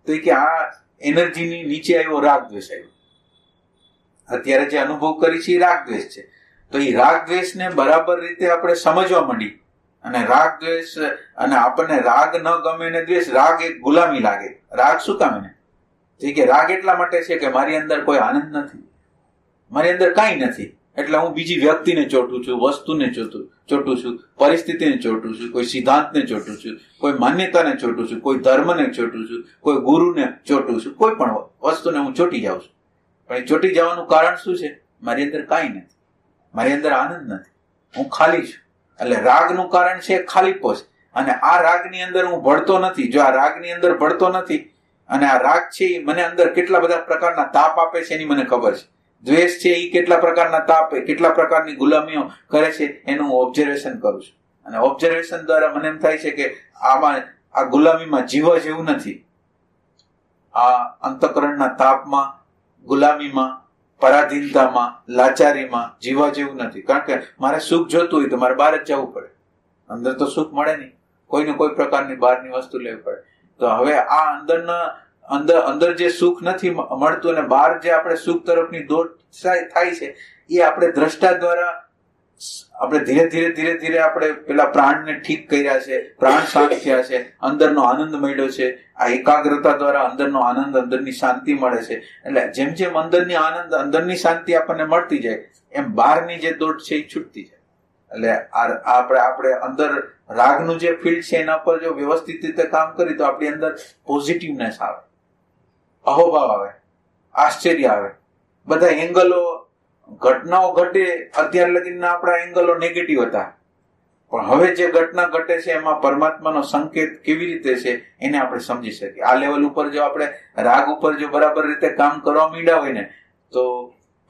તો કે આ એનર્જીની નીચે આવ્યો રાગ દ્વેષ આવ્યો. અત્યારે જે અનુભવ કરી છે એ રાગ દ્વેષ છે. તો એ રાગ દ્વેષને બરાબર રીતે આપણે સમજવા માંડી, અને રાગ દ્વેષ, અને આપણને રાગ ન ગમે ને દ્વેષ, રાગ એક ગુલામી લાગે. રાગ શું કામ? એને તો કે રાગ એટલા માટે છે કે મારી અંદર કોઈ આનંદ નથી, મારી અંદર કાંઈ નથી, એટલે હું બીજી વ્યક્તિને ચોંટું છું, વસ્તુને ચોંટું છું, પરિસ્થિતિને ચોંટું છું, કોઈ સિદ્ધાંતને ચોંટું છું, કોઈ માન્યતાને ચોંટું છું, કોઈ ધર્મને ચોંટું છું, કોઈ ગુરુને ચોંટું છું, કોઈ પણ વસ્તુને હું ચોંટી જાઉં છું. પણ એ ચોંટી જવાનું કારણ શું છે? મારી અંદર કાંઈ નથી, મારી અંદર આનંદ નથી, હું ખાલી છું. એટલે રાગનું કારણ છે ખાલીપો છે. અને આ રાગની અંદર હું ભળતો નથી. જો આ રાગની અંદર ભળતો નથી, અને આ રાગ છે એ મને અંદર કેટલા બધા પ્રકારના તાપ આપે છે એની મને ખબર છે. દ્વેષ છે એ કેટલા પ્રકારના તાપ, કેટલા પ્રકારની ગુલામીઓ કરે છે એનું હું ઓબ્ઝર્વેશન કરું છું. અને ઓબ્ઝર્વેશન દ્વારા મને એમ થાય છે કે આ ગુલામીમાં જીવવા જેવું નથી. આ અંતઃકરણના તાપમાં, ગુલામીમાં, પરાધીનતામાં, લાચારીમાં જીવવા જેવું નથી. કારણ કે મારે સુખ જોતું હોય તો મારે બહાર જ જવું પડે. અંદર તો સુખ મળે નહીં, કોઈને કોઈ પ્રકારની બહારની વસ્તુ લેવી પડે. તો હવે આ અંદર જે સુખ નથી મળતું, અને બહાર જે આપણે સુખ તરફની દોડ થાય છે, એ આપણે દ્રષ્ટા દ્વારા આપણે ધીરે ધીરે આપણે પેલા પ્રાણને ઠીક કર્યા છે, પ્રાણ શાંત થયા છે, અંદરનો આનંદ મળ્યો છે. આ એકાગ્રતા દ્વારા અંદરનો આનંદ, અંદરની શાંતિ મળે છે. એટલે જેમ જેમ અંદરની આનંદ, અંદરની શાંતિ આપણને મળતી જાય, એમ બહારની જે દોડ છે એ છૂટતી જાય. એટલે આપણે અંદર રાગનું જે ફિલ્ડ છે એના પર જો વ્યવસ્થિત રીતે કામ કરી તો આપણી અંદર પોઝિટિવનેસ આવે, અહોભાવ આવે, આશ્ચર્ય આવે. બધા એંગલો, ઘટનાઓ ઘટે, અત્યાર લગીના આપણા એંગલો નેગેટિવ હતા, પણ હવે જે ઘટના ઘટે છે એમાં પરમાત્માનો સંકેત કેવી રીતે છે એને આપણે સમજી શકીએ. આ લેવલ ઉપર જો આપણે રાગ ઉપર જો બરાબર રીતે કામ કરવા માંડ્યા હોય ને તો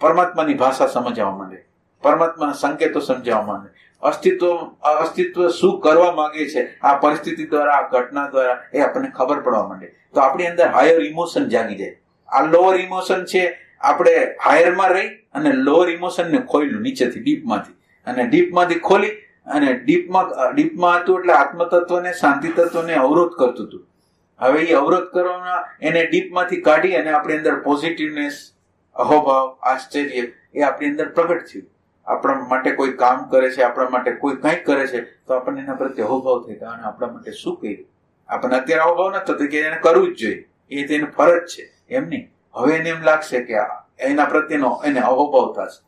પરમાત્માની ભાષા સમજવા માંડે, પરમાત્માના સંકેતો સમજાવવા માંડે, અસ્તિત્વ શું કરવા માંગે છે આ પરિસ્થિતિ દ્વારા, આ ઘટના દ્વારા, એ આપણને ખબર પડવા માંડે. તો આપણી અંદર હાયર ઇમોશન જાગી જાય. આ લોઅર ઇમોશન છે, આપણે હાયરમાં રહી અને લોઅર ઇમોશનને ખોલ્યું નીચેથી, ડીપમાંથી, અને ડીપમાંથી ખોલી અને ડીપમાં હતું એટલે આત્મતત્વને, શાંતિ તત્વને અવરોધ કરતું હતું. હવે એ અવરોધ કરવાના એને ડીપમાંથી કાઢી અને આપણી અંદર પોઝિટિવનેસ, અહોભાવ, આશ્ચર્ય એ આપણી અંદર પ્રગટ થયું. આપણા માટે કોઈ કામ કરે છે, આપણા માટે કોઈ કંઈક કરે છે તો આપણને એના પ્રત્યે અહોભાવ થાય અને આપણા માટે શું કર્યું. આપણને અત્યારે અહોભાવ નથી થતો કે એને કરવું જ જોઈએ, એ તેની ફરજ છે, એમ નહીં. હવે એને એમ લાગશે કે એના પ્રત્યેનો એને અહોભાવ થશે.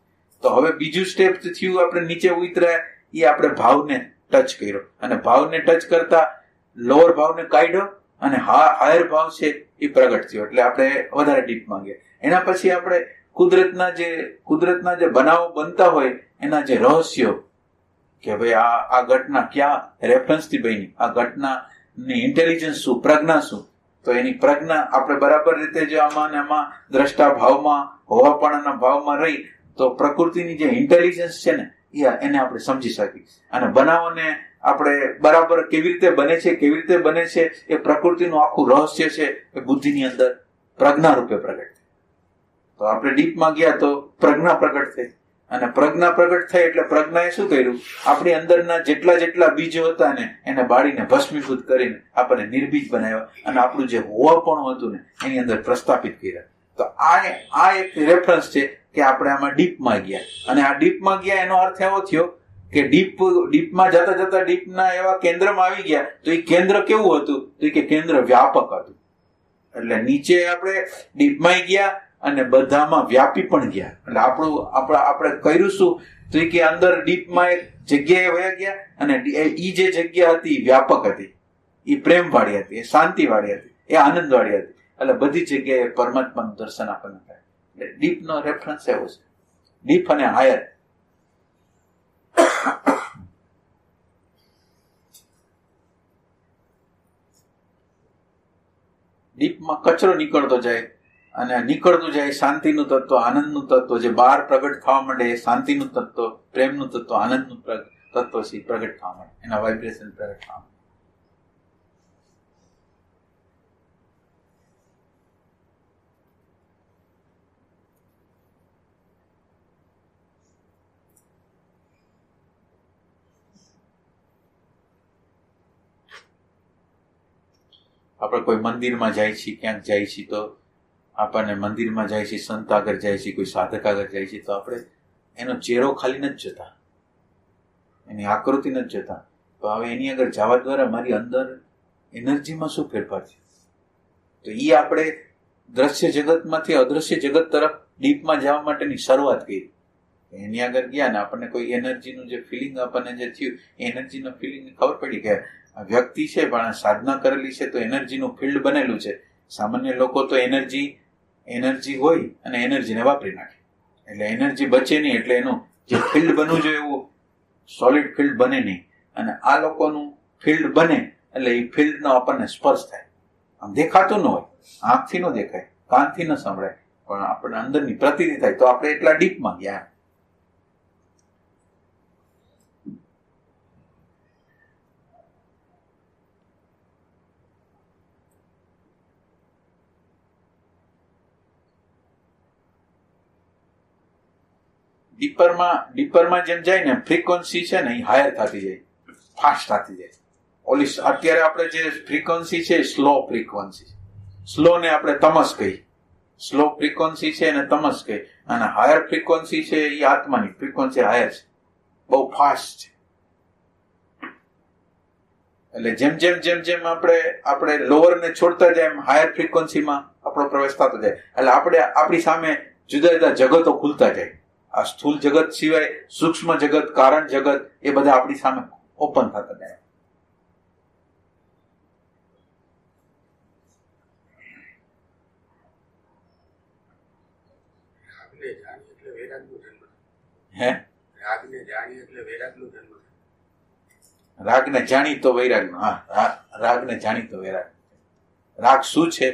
તો હવે બીજું સ્ટેપ થયું, આપણે નીચે ઉતર્યા, એ આપણે ભાવને ટચ કર્યો અને ભાવને ટચ કરતા લોઅર ભાવને કાઢ્યો અને હાયર ભાવ છે એ પ્રગટ થયો. એટલે આપણે વધારે ડીપમાં ગયા. એના પછી આપણે કુદરતના જે બનાવો બનતા હોય એના જે રહસ્યો, કે ભાઈ આ ઘટના ક્યાં રેફરન્સથી બની, આ ઘટનાની ઇન્ટેલિજન્સ શું, પ્રજ્ઞા શું, તો એની પ્રજ્ઞા આપણે બરાબર રીતે જો આમાં દ્રષ્ટા ભાવમાં, હોવાપણાના ભાવમાં રહી તો પ્રકૃતિની જે ઇન્ટેલિજન્સ છે ને એને આપણે સમજી શકીએ. અને બનાવોને આપણે બરાબર કેવી રીતે બને છે એ પ્રકૃતિનું આખું રહસ્ય છે એ બુદ્ધિની અંદર પ્રજ્ઞા રૂપે પ્રગટ. તો આપણે ડીપમાં ગયા તો પ્રજ્ઞા પ્રગટ થઈ, અને પ્રજ્ઞા પ્રગટ થઈ એટલે પ્રજ્ઞાએ શું કર્યું, આપણી અંદરના જેટલા બીજો હતા ને એને બાળીને ભસ્મીભૂત કરીને આપણને નિર્બીજ બનાવ્યા અને આપણું જે હોવાપણું હતું ને એની અંદર પ્રસ્થાપિત કર્યા. તો આ એક રેફરન્સ છે કે આપણે આમાં ડીપમાં ગયા. અને આ ડીપમાં ગયા એનો અર્થ એવો થયો કે ડીપમાં જતા ડીપના એવા કેન્દ્રમાં આવી ગયા. તો એ કેન્દ્ર કેવું હતું, તો કે કેન્દ્ર વ્યાપક હતું. એટલે નીચે આપણે ડીપમાં ગયા અને બધામાં વ્યાપી પણ ગયા. એટલે આપણે કર્યું શું, તો કે અંદર ડીપમાં એક જગ્યાએ વયા ગયા અને એ જે જગ્યા હતી એ વ્યાપક હતી, એ પ્રેમ વાળી હતી, એ શાંતિ વાળી હતી, એ આનંદ વાળી હતી. એટલે બધી જગ્યાએ પરમાત્માનું દર્શન આપણને થાય. એટલે ડીપનો રેફરન્સ એવો છે, ડીપ અને હાયર. ડીપમાં કચરો નીકળતો જાય અને નીકળતું જાય શાંતિનું તત્વ, આનંદનું તત્વ જે બહાર પ્રગટ થવા માંડે એ શાંતિનું તત્વ, પ્રેમનું તત્વ, આનંદનું તત્વ છે પ્રગટ થવા માંડે, એના વાઇબ્રેશન પ્રગટ થવા માંડે. આપણે કોઈ મંદિરમાં જાય છીએ, ક્યાંક જાય છીએ તો આપણને મંદિરમાં જાય છે, સંત આગળ જાય છે, કોઈ સાધક આગળ જાય છે તો આપણે એનો ચહેરો ખાલી નથી જોતા, એની આકૃતિ નથી જોતા. તો હવે એની આગળ જવા દ્વારા મારી અંદર એનર્જીમાં શું ફેરફાર છે, તો એ આપણે દ્રશ્ય જગતમાંથી અદ્રશ્ય જગત તરફ ડીપમાં જવા માટેની શરૂઆત કરી. એની આગળ ગયા ને આપણને કોઈ એનર્જીનું જે ફિલિંગ આપણને જે થયું, એ એનર્જીનો ફિલિંગ ખબર પડી કે વ્યક્તિ છે પણ સાધના કરેલી છે તો એનર્જીનું ફિલ્ડ બનેલું છે. સામાન્ય લોકો તો એનર્જી હોય અને એનર્જીને વાપરી નાખે, એટલે એનર્જી બચે નહીં, એટલે એનું જે ફિલ્ડ બનવું જોઈએ એવું સોલિડ ફિલ્ડ બને નહીં. અને આ લોકોનું ફિલ્ડ બને એટલે એ ફિલ્ડનો આપણને સ્પર્શ થાય. આમ દેખાતું ન હોય, આંખથી ન દેખાય, કાનથી ન સંભળાય, પણ આપણને અંદરની પ્રતીતિ થાય. તો આપણે એટલા ડીપમાં ગયા. ડીપરમાં જેમ જાય ને ફ્રીક્વન્સી છે ને એ હાયર થતી જાય, ફાસ્ટ થતી જાય. ઓલી અત્યારે આપણે જે ફ્રીક્વન્સી છે સ્લો ફ્રીક્વન્સી, સ્લો ને આપણે તમસ કહી, સ્લો ફ્રીક્વન્સી છે એને તમસ કહી, અને હાયર ફ્રીક્વન્સી છે એ આત્માની ફ્રીક્વન્સી હાયર છે, બહુ ફાસ્ટ છે. એટલે જેમ આપણે લોઅર ને છોડતા જાય એમ હાયર ફ્રીક્વન્સીમાં આપણો પ્રવેશ થતો જાય. એટલે આપણી સામે જુદા જુદા જગતો ખુલતા જાય. આ સ્થૂળ જગત સિવાય સૂક્ષ્મ જગત, કારણ જગત, એ બધા આપણી સામે ઓપન થતા જાય. રાગને જાણીતો વૈરાગનો. હા, રાગને જાણીતો વૈરાગ. રાગ શું છે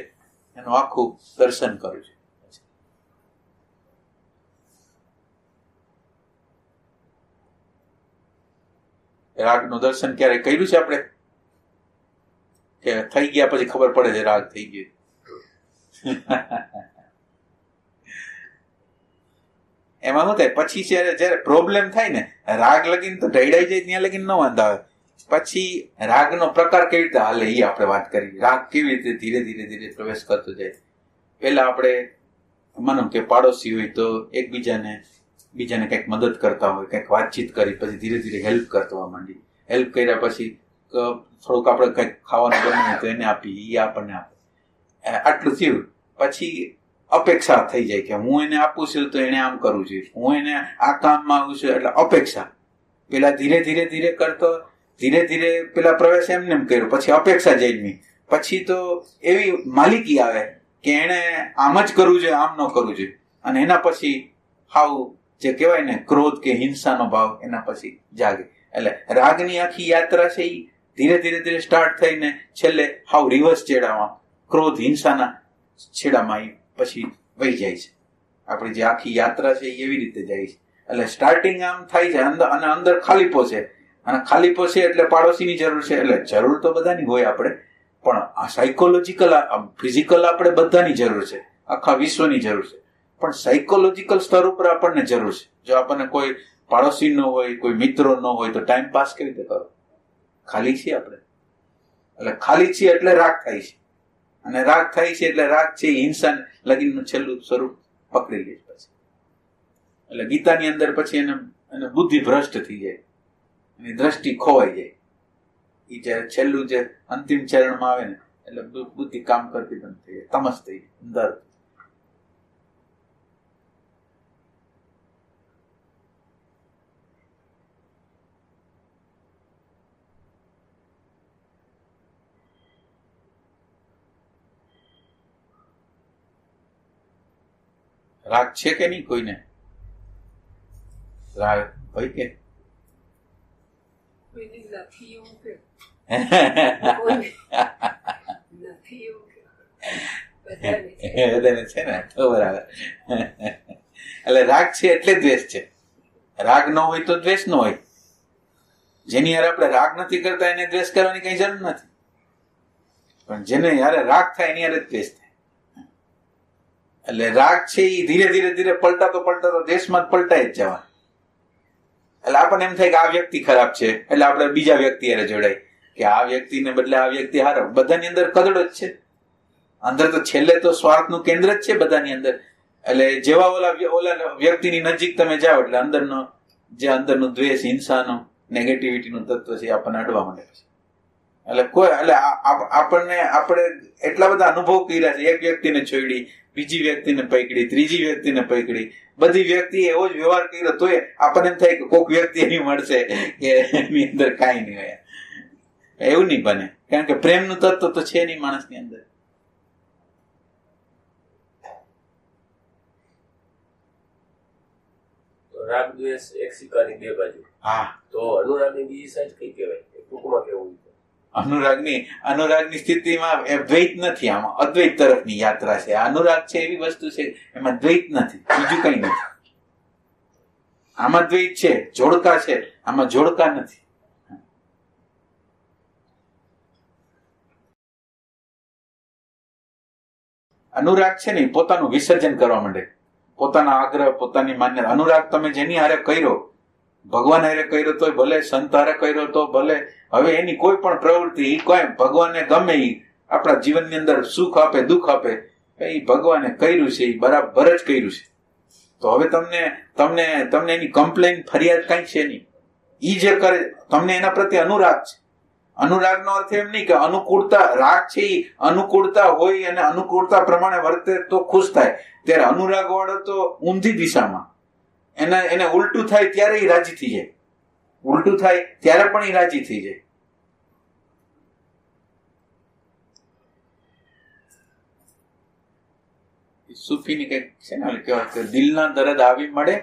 એનું આખું દર્શન કરું છું. રાગનું દર્શન ક્યારે કર્યું છે આપણે? કે થઈ ગયા પછી ખબર પડે છે રાગ થઈ ગયો? એમાં શું થાય પછી જયારે પ્રોબ્લેમ થાય ને, રાગ લગીને તો ઢળાઈ જાય ત્યાં લગીને ન વાંધો આવે. પછી રાગનો પ્રકાર કેવી રીતે હાલે એ આપણે વાત કરી. રાગ કેવી રીતે ધીરે ધીરે ધીરે પ્રવેશ કરતો જાય. પેલા આપણે માનો કે પાડોશી હોય તો એકબીજાને કંઈક મદદ કરતા હોય, કંઈક વાતચીત કરી, પછી ધીરે ધીરે હેલ્પ કરતા માંડી. હેલ્પ કર્યા પછી થોડુંક આપણે કંઈક ખાવાનું બનાવીએ તો એને આપી, એ આપણને આપે. આટલું થયું પછી અપેક્ષા થઈ જાય કે હું એને આપું છું તો એને આમ કરવું જોઈએ, હું એને આ કામમાં આવું છું, એટલે અપેક્ષા. પેલા ધીરે ધીરે ધીરે કરતો, ધીરે ધીરે પેલા પ્રવેશ એમને એમ કર્યો, પછી અપેક્ષા જન્મી, પછી તો એવી માલિકી આવે કે એને આમ જ કરવું જોઈએ, આમ ન કરવું જોઈએ. અને એના પછી હાવ જે કહેવાય ને ક્રોધ કે હિંસાનો ભાવ એના પછી જાગે. એટલે રાગની આખી યાત્રા છે એ ધીરે ધીરે ધીરે સ્ટાર્ટ થઈને છેલ્લે હાવ રિવર્સ છેડામાં ક્રોધ હિંસાના છેડામાં પછી વહી જાય છે. આપણી જે આખી યાત્રા છે એ એવી રીતે જાય છે. એટલે સ્ટાર્ટિંગ આમ થાય છે અને અંદર ખાલીપો છે, અને ખાલીપો છે એટલે પાડોશીની જરૂર છે. એટલે જરૂર તો બધાની હોય આપણે, પણ આ સાયકોલોજીકલ ફિઝિકલ આપણે બધાની જરૂર છે, આખા વિશ્વની જરૂર છે. પણ સાયકોલોજીકલ સ્તર ઉપર આપણને જરૂર છે. જો આપણને કોઈ પાડોશી ન હોય, કોઈ મિત્રો ન હોય તો ટાઈમ પાસ કેવી રીતે કરો? ખાલી છીએ આપણે. એટલે ખાલી છીએ એટલે રાગ થાય છે, અને રાગ થાય છે એટલે રાગ છે હિંસા લગીનનું છેલ્લું સ્વરૂપ પકડી લે પછી. એટલે ગીતાની અંદર પછી એને બુદ્ધિ ભ્રષ્ટ થઈ જાય, એની દ્રષ્ટિ ખોવાઈ જાય. એ જયારે છેલ્લું જે અંતિમ ચરણમાં આવે ને એટલે બુદ્ધિ કામ કરતી બંધ થઈ જાય, તમસ થઈ જાય અંદર. રાગ છે કે નહીં કોઈને? રાગ હોય કે બધાને છે ને? તો બરાબર. એટલે રાગ છે એટલે દ્વેષ છે. રાગ ન હોય તો દ્વેષ ન હોય. જેની યારે આપણે રાગ નથી કરતા એને દ્વેષ કરવાની કઈ જરૂર નથી, પણ જેને યારે રાગ થાય એની યારે દ્વેષ થાય. એટલે રાગ છે એ ધીરે ધીરે ધીરે પલટાતો દેશમાં જ પલટાઈ જ જવા. એટલે આપણને એમ થાય કે આ વ્યક્તિ ખરાબ છે એટલે આપણે બીજા વ્યક્તિ હારે જોડાય કે આ વ્યક્તિને બદલે આ વ્યક્તિ હારો. બધાની અંદર કદડો જ છે. અંદર તો છેલ્લે તો સ્વાર્થનું કેન્દ્ર જ છે બધાની અંદર. એટલે જેવા ઓલા વ્યક્તિની નજીક તમે જાઓ એટલે અંદરનું દ્વેષ, હિંસાનું, નેગેટિવિટીનું તત્વ છે આપણને અડવા માંડે પછી. એટલે આપણે એટલા બધા અનુભવ કર્યા છે. એક વ્યક્તિને છોડી, બીજી વ્યક્તિને પકડી, ત્રીજી વ્યક્તિને પકડી, બધી વ્યક્તિ એવો જ વ્યવહાર કર્યો તોય આપણને એમ થાય કે કોઈક વ્યક્તિ એવી મળશે કે એની અંદર કાંઈ નહીં હોય. એવું નહીં બને, કારણ કે પ્રેમનું તત્વ તો છે નહીં માણસની અંદર. રાગ દ્વેષ એક સિક્કાની બે બાજુ. હા, તો અનુરાગની બીજી સાઈડ કઈ કહેવાય? ટૂંકમાં કેવું? અનુરાગની સ્થિતિમાં દ્વૈત નથી, આમાં અદ્વૈત તરફની યાત્રા છે. અનુરાગ છે એવી વસ્તુ છે એમાં દ્વૈત નથી, બીજું કઈ નથી. આમાં દ્વૈત છે, જોડકા છે, આમાં જોડકા નથી. અનુરાગ છે ને પોતાનું વિસર્જન કરવા માંડે, પોતાના આગ્રહ, પોતાની માન્યતા. અનુરાગ તમે જેની હારે કર્યો, ભગવાન હારે કર્યો તો ભલે, સંત હારે કર્યો તો ભલે, હવે એની કોઈ પણ પ્રવૃત્તિ કોઈ ભગવાનને ગમે એ આપણા જીવનની અંદર સુખ આપે, દુઃખ આપે, એ ભગવાને કર્યું છે, એ બરાબર જ કર્યું છે. તો હવે તમને એની કમ્પ્લેન, ફરિયાદ કઈ છે નહીં. ઈ જે કરે તમને એના પ્રત્યે અનુરાગ છે. અનુરાગનો અર્થ એમ નહીં કે અનુકૂળતા. રાગ છે એ અનુકૂળતા હોય અને અનુકૂળતા પ્રમાણે વર્તે તો ખુશ થાય. ત્યારે અનુરાગ વાળો તો ઊંધી દિશામાં, એને ઉલટું થાય ત્યારે એ રાજી થઈ જાય. ઉલટું થાય ત્યારે પણ એ રાજી થઈ જાય. સૂફીની કઈક છે ને કહેવાય, દિલના દર્દ આવી મળે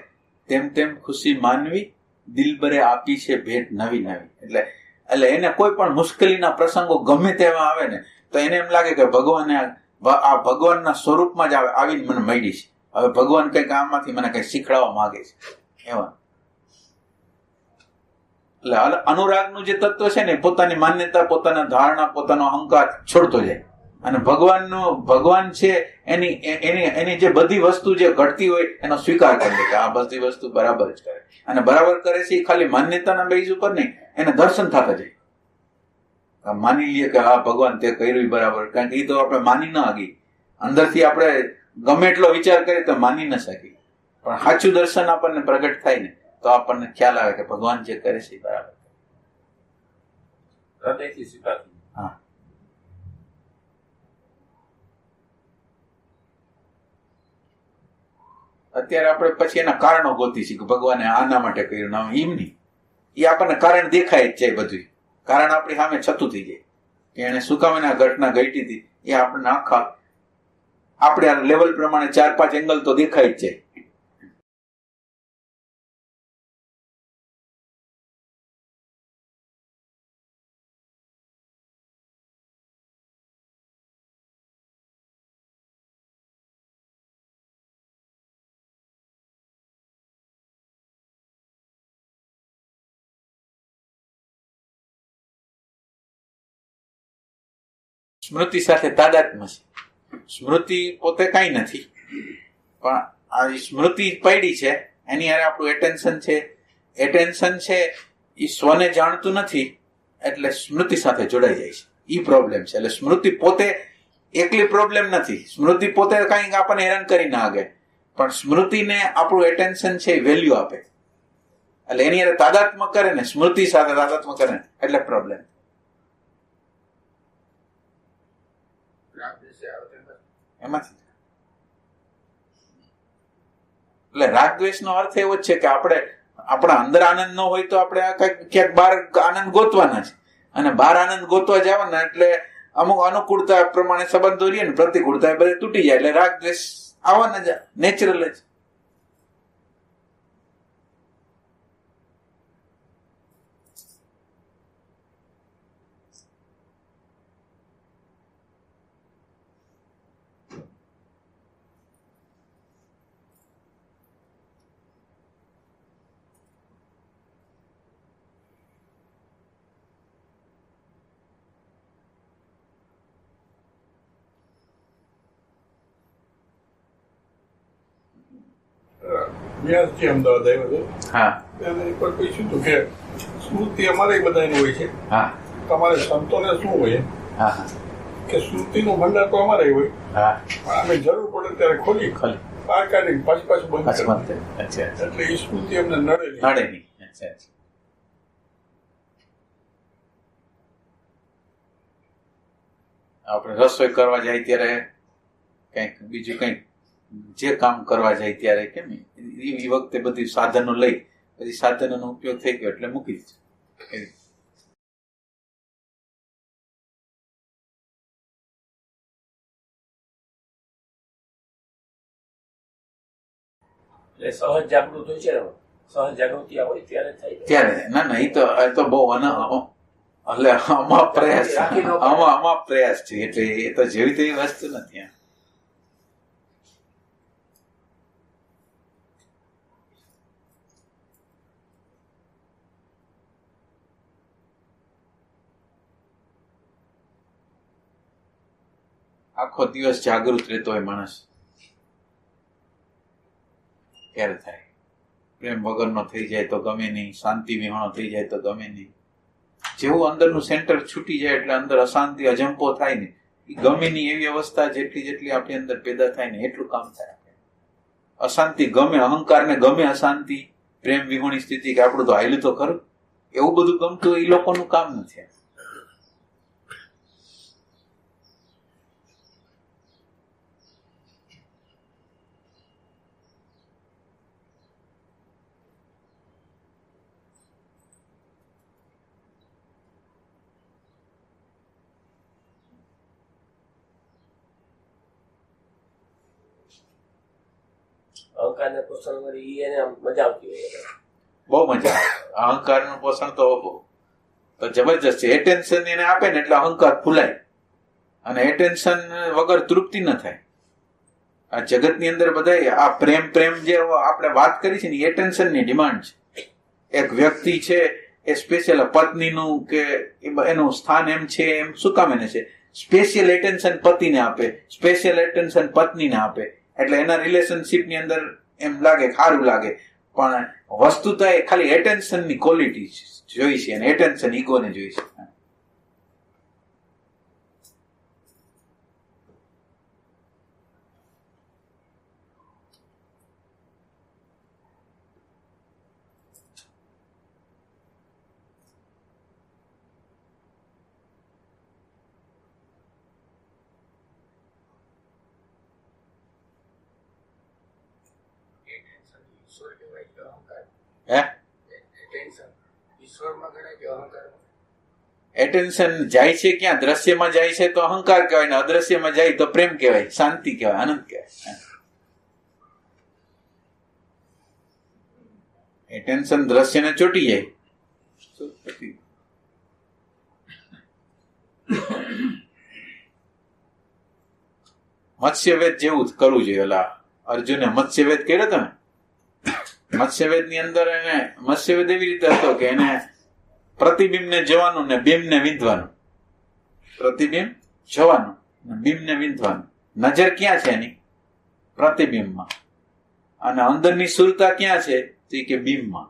તેમ તેમ ખુશી માનવી, દિલબરે આપી છે ભેટ નવી નવી. એટલે એટલે એને કોઈ પણ મુશ્કેલીના પ્રસંગો ગમે તેવા આવે ને તો એને એમ લાગે કે ભગવાને આ ભગવાનના સ્વરૂપમાં જ આવીને મને મળી છે. હવે ભગવાન કંઈક આમાંથી મને કંઈક શીખડાવવા માંગે છે એવા. એટલે અનુરાગનું જે તત્વ છે ને પોતાની માન્યતા, પોતાના ધારણા, પોતાનો અહંકાર છોડતો જાય અને ભગવાન છે એની જે બધી વસ્તુ જે ઘટતી હોય એનો સ્વીકાર કરી લે કે આ બધી વસ્તુ બરાબર જ કરે અને બરાબર કરે છે. એ ખાલી માન્યતાના બેઝ ઉપર નહીં, એને દર્શન થતા જાય. માની લઈએ કે હા ભગવાન તે કર્યું બરાબર, કારણ કે એ તો આપણે માની ના શકીએ. અંદરથી આપણે ગમે એટલો વિચાર કરીએ તો માની ન શકીએ, પણ સાચું દર્શન આપણને પ્રગટ થાય ને તો આપણને ખ્યાલ આવે કે ભગવાન જે કરે છે એ બરાબર. હૃદયથી સ્વીકાર. હા, અત્યારે આપણે પછી એના કારણો ગોતી છીએ કે ભગવાને આના માટે કર્યું ના, એમ નહીં. એ આપણને કારણ દેખાય જ છે. બધું કારણ આપણી સામે છતું થઈ જાય કે એને શું કામ આ ઘટના ઘટી હતી એ આપણને આખા આપણે આ લેવલ પ્રમાણે 4-5 એંગલ તો દેખાય જ છે. સ્મૃતિ સાથે તાદાત્મ્ય છે. સ્મૃતિ પોતે કઈ નથી, પણ આ સ્મૃતિ પડી છે એની હારે આપણું એટેન્શન છે. એટેન્શન છે એ સ્વને જાણતું નથી એટલે સ્મૃતિ સાથે જોડાઈ જાય છે. એ પ્રોબ્લેમ છે. એટલે સ્મૃતિ પોતે એકલી પ્રોબ્લેમ નથી. સ્મૃતિ પોતે કઈક આપણને હેરાન કરી ના આગે, પણ સ્મૃતિને આપણું એટેન્શન છે એ વેલ્યુ આપે. એટલે એની હારે તાદાત્મ્ય કરે ને, સ્મૃતિ સાથે તાદાત્મ્ય કરે ને એટલે પ્રોબ્લેમ. એમાંથી એટલે રાગ દ્વેષ નો અર્થ એવો જ છે કે આપણે આપણા અંદર આનંદ ન હોય તો આપણે ક્યાંક બહાર આનંદ ગોતવાના છે, અને બહાર આનંદ ગોતવા જવાના એટલે અમુક અનુકૂળતા પ્રમાણે સંબંધો રહીએ ને પ્રતિકૂળતા બધે તૂટી જાય એટલે રાગ દ્વેષ આવવાના જ, નેચરલ જ. વ્યાસજી અમદાવાદ આવ્યો હતો. હા, એને એક વાર પૂછ્યું હતું કે સ્મૃતિ અમારે બધાની હોય છે, હા, તમારે સંતોને શું હોય? હા, કે સ્મૃતિનો ભંડાર તો અમારે હોય, હા, પણ અમે જરૂર પડે ત્યારે ખોલી બહાર કાઢી પાછું બંધ કરી. અચ્છા, એટલે એ સ્મૃતિ અમને નડે નહીં. નડે નહીં. અચ્છા, આપણે રસોઈ કરવા જાય ત્યારે કંઈક બીજું કંઈક જે કામ કરવા જાય ત્યારે કેમ એ વખતે બધી સાધનો લઈ પછી સાધનોનો ઉપયોગ થઈ ગયો એટલે મૂકી દીધું. એટલે સહજ જાગૃત હોય છે ને, સહજ જાગૃતિ હોય ત્યારે થાય. ત્યારે ના એ તો બહુ એટલે આમાં પ્રયાસ છે. એટલે એ તો જેવી તેવી વસ્તુ નથી. આખો દિવસ જાગૃત રહેતો હોય માણસ ક્યારે થાય? પ્રેમ વગરનો થઈ જાય તો ગમે નહીં, શાંતિ વિહોણો થઈ જાય તો ગમે નહીં. જેવું અંદરનું સેન્ટર છૂટી જાય એટલે અંદર અશાંતિ અજંપો થાય ને, એ ગમે નહીં એવી અવસ્થા જેટલી આપણી અંદર પેદા થાય ને એટલું કામ થાય. અશાંતિ ગમે, અહંકાર ને ગમે અશાંતિ, પ્રેમ વિહોણી સ્થિતિ કે આપણું તો હાયલું તો ખરું, એવું બધું ગમતું એ લોકોનું કામ નથી. અહંકાર ને પોષણ કરી એને મજા આવતી હોય. બહુ મજા આવે અહંકાર નું પોષણ તો બહુ. તો જબરજસ્ત છે. એટેન્શન એને આપે ને એટલે અહંકાર ફૂલાય, અને એટેન્શન વગર તૃપ્તિ ન થાય. આ જગતની અંદર બધા આ પ્રેમ જે આપણે વાત કરી છે ને, એટેન્શનની ડિમાન્ડ છે. એક વ્યક્તિ છે એ સ્પેશિયલ પત્નીનું કે એનું સ્થાન એમ છે, એમ શું કામ એને છે, સ્પેશિયલ એટેન્શન પતિને આપે, સ્પેશિયલ એટેન્શન પત્નીને આપે, એટલે એના રિલેશનશીપની અંદર એમ લાગે સારું લાગે. પણ વસ્તુતા એ ખાલી એટેન્શનની ક્વોલિટી જોઈ છે, અને એટેન્શન ઈગોને જોઈ છે. ઈશ્વર કહેવાય કે અહંકાર? હે, એટેન્શન ઈશ્વરમાં ગણાય કે અહંકાર? એટેન્શન જાય છે ક્યાં? દ્રશ્યમાં જાય છે તો અહંકાર કહેવાય, ને અદ્રશ્યમાં જાય તો પ્રેમ કહેવાય, શાંતિ કહેવાય, આનંદ કહેવાય. એટેન્શન દ્રશ્યને ચોટી જાય. મત્સ્યવેદ જેવું જ કરવું જોઈએ. ઓલા અર્જુને મત્સ્યવેદ કર્યો હતો ને, મત્સ્યવેદ ની અંદર એને મત્સ્યવેદ એવી રીતે હતો કે એને પ્રતિબિંબને જોવાનું ને બિંબને વિંધવાનું. પ્રતિબિંબ જોવાનું ને બિંબને વિંધવાનું. નજર ક્યાં છે એની? પ્રતિબિંબમાં. અને અંદરની સુરતા ક્યાં છે? તો કે બિંબમાં.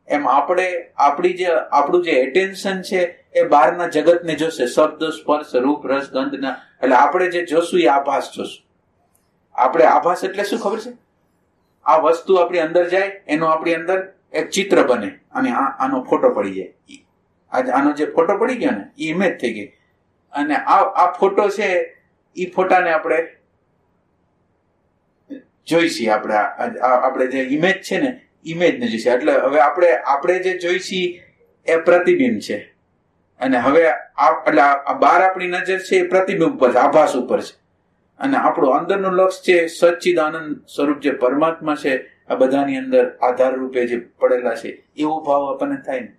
એમ આપણું જે એટેન્શન છે એ બહારના જગતને જોશે, શબ્દ, સ્પર્શ, રૂપ, રસ, ગંધના. એટલે આપણે જે જોશું એ આભાસ જોશું. આપણે આભાસ એટલે શું ખબર છે? આ વસ્તુ આપણી અંદર જાય, એનો આપણી અંદર એક ચિત્ર બને, અને આનો ફોટો પડી જાય. આનો જે ફોટો પડી ગયો ને એ ઇમેજ થઈ ગઈ, અને આ ફોટો છે એ ફોટાને આપણે જોઈશી. આપણે જે ઇમેજ છે ને, ઇમેજ ને જોઈશે. એટલે હવે આપણે જે જોઈશી એ પ્રતિબિંબ છે, અને હવે એટલે બહાર આપણી નજર છે એ પ્રતિબિંબ ઉપર છે, આભાસ ઉપર છે, અને આપણું અંદરનું લક્ષ છે સચ્ચિદાનંદ સ્વરૂપ જે પરમાત્મા છે, આ બધાની અંદર આધાર રૂપે જે પડેલા છે, એવો ભાવ આપણને થાય ને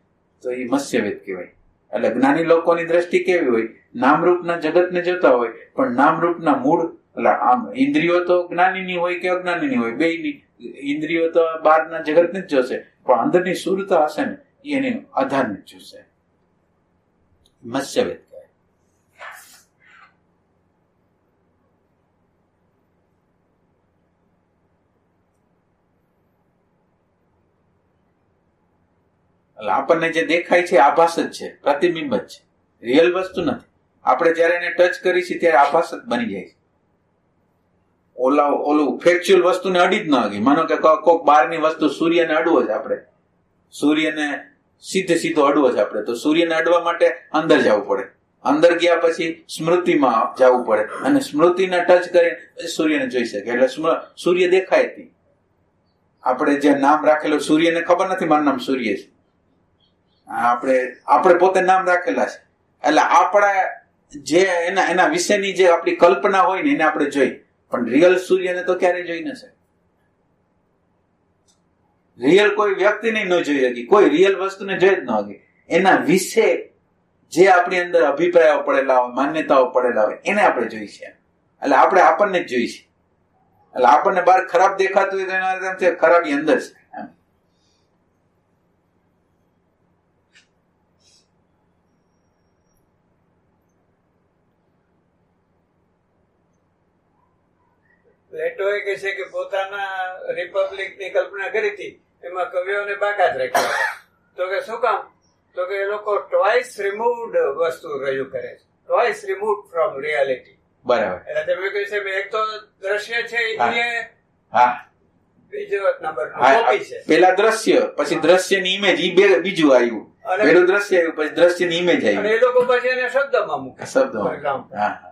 તો એ મત્સ્યવેદ કહેવાય. એટલે જ્ઞાની લોકોની દ્રષ્ટિ કેવી હોય? નામરૂપના જગતને જોતા હોય, પણ નામરૂપના મૂળ, એટલે આમ ઇન્દ્રિયો તો જ્ઞાનીની હોય કે અજ્ઞાનીની હોય, બેયની ઇન્દ્રિયો તો બહારના જગતને જ જોશે, પણ અંદરની સુરતા હશે ને એ એની આધારને જ જોશે. મત્સ્યવેદ. એટલે આપણને જે દેખાય છે આભાસ જ છે, પ્રતિબિંબ જ છે, રિયલ વસ્તુ નથી. આપણે જયારે એને ટચ કરી છીએ ત્યારે આભાસ જ બની જાય છે. ઓલું ફેક્ચ્યુઅલ વસ્તુને અડી જ ન ગઈ. માનો કે કોઈક બહારની વસ્તુ, સૂર્યને અડવો છે આપણે, સૂર્યને સીધો અડવો છે આપણે, તો સૂર્યને અડવા માટે અંદર જવું પડે. અંદર ગયા પછી સ્મૃતિમાં જવું પડે, અને સ્મૃતિને ટચ કરી સૂર્યને જોઈ શકે. એટલે સૂર્ય દેખાય જ નહીં. આપણે જે નામ રાખેલું, સૂર્યને ખબર નથી મારું નામ સૂર્ય છે, આપણે પોતે નામ રાખેલા છે. એટલે આપણા જે એના વિશેની જે આપણી કલ્પના હોય ને એને આપણે જોઈ, પણ રિયલ સૂર્યને તો ક્યારેય જોઈ ન શકે. રિયલ કોઈ વ્યક્તિને ન જોઈ શકી, કોઈ રિયલ વસ્તુને જોઈ જ ન શકી. એના વિશે જે આપણી અંદર અભિપ્રાયો પડેલા હોય, માન્યતાઓ પડેલા હોય, એને આપણે જોઈ છે. એટલે આપણે આપણને જ જોઈ છે. એટલે આપણને બહાર ખરાબ દેખાતું હોય તો એના અર્થ ખરાબી અંદર છે. પ્લેટોએ કહે છે કે પોતાના રિપબ્લિકની કલ્પના કરી હતી, એમાં કવિઓને બાકાત રાખ્યા. તો કે શું કામ? તો કે એ લોકો ટ્વાઇસ રિમૂવ્ડ વસ્તુ રજૂ કરે છે, ટ્વાઇસ રિમૂવ્ડ ફ્રોમ રિયાલિટી. બરાબર. એટલે તમે કહ્યું છે એક તો દ્રશ્ય છે એ બીજો નંબર કોપી છે. પેલા દ્રશ્ય, પછી દ્રશ્યની ઇમેજ, ઈ બીજું આવ્યું. પેલું દ્રશ્ય આવ્યું, પછી દ્રશ્યની ઇમેજ આવી, અને એ લોકો પછી એને શબ્દમાં મૂકે. શબ્દમાં.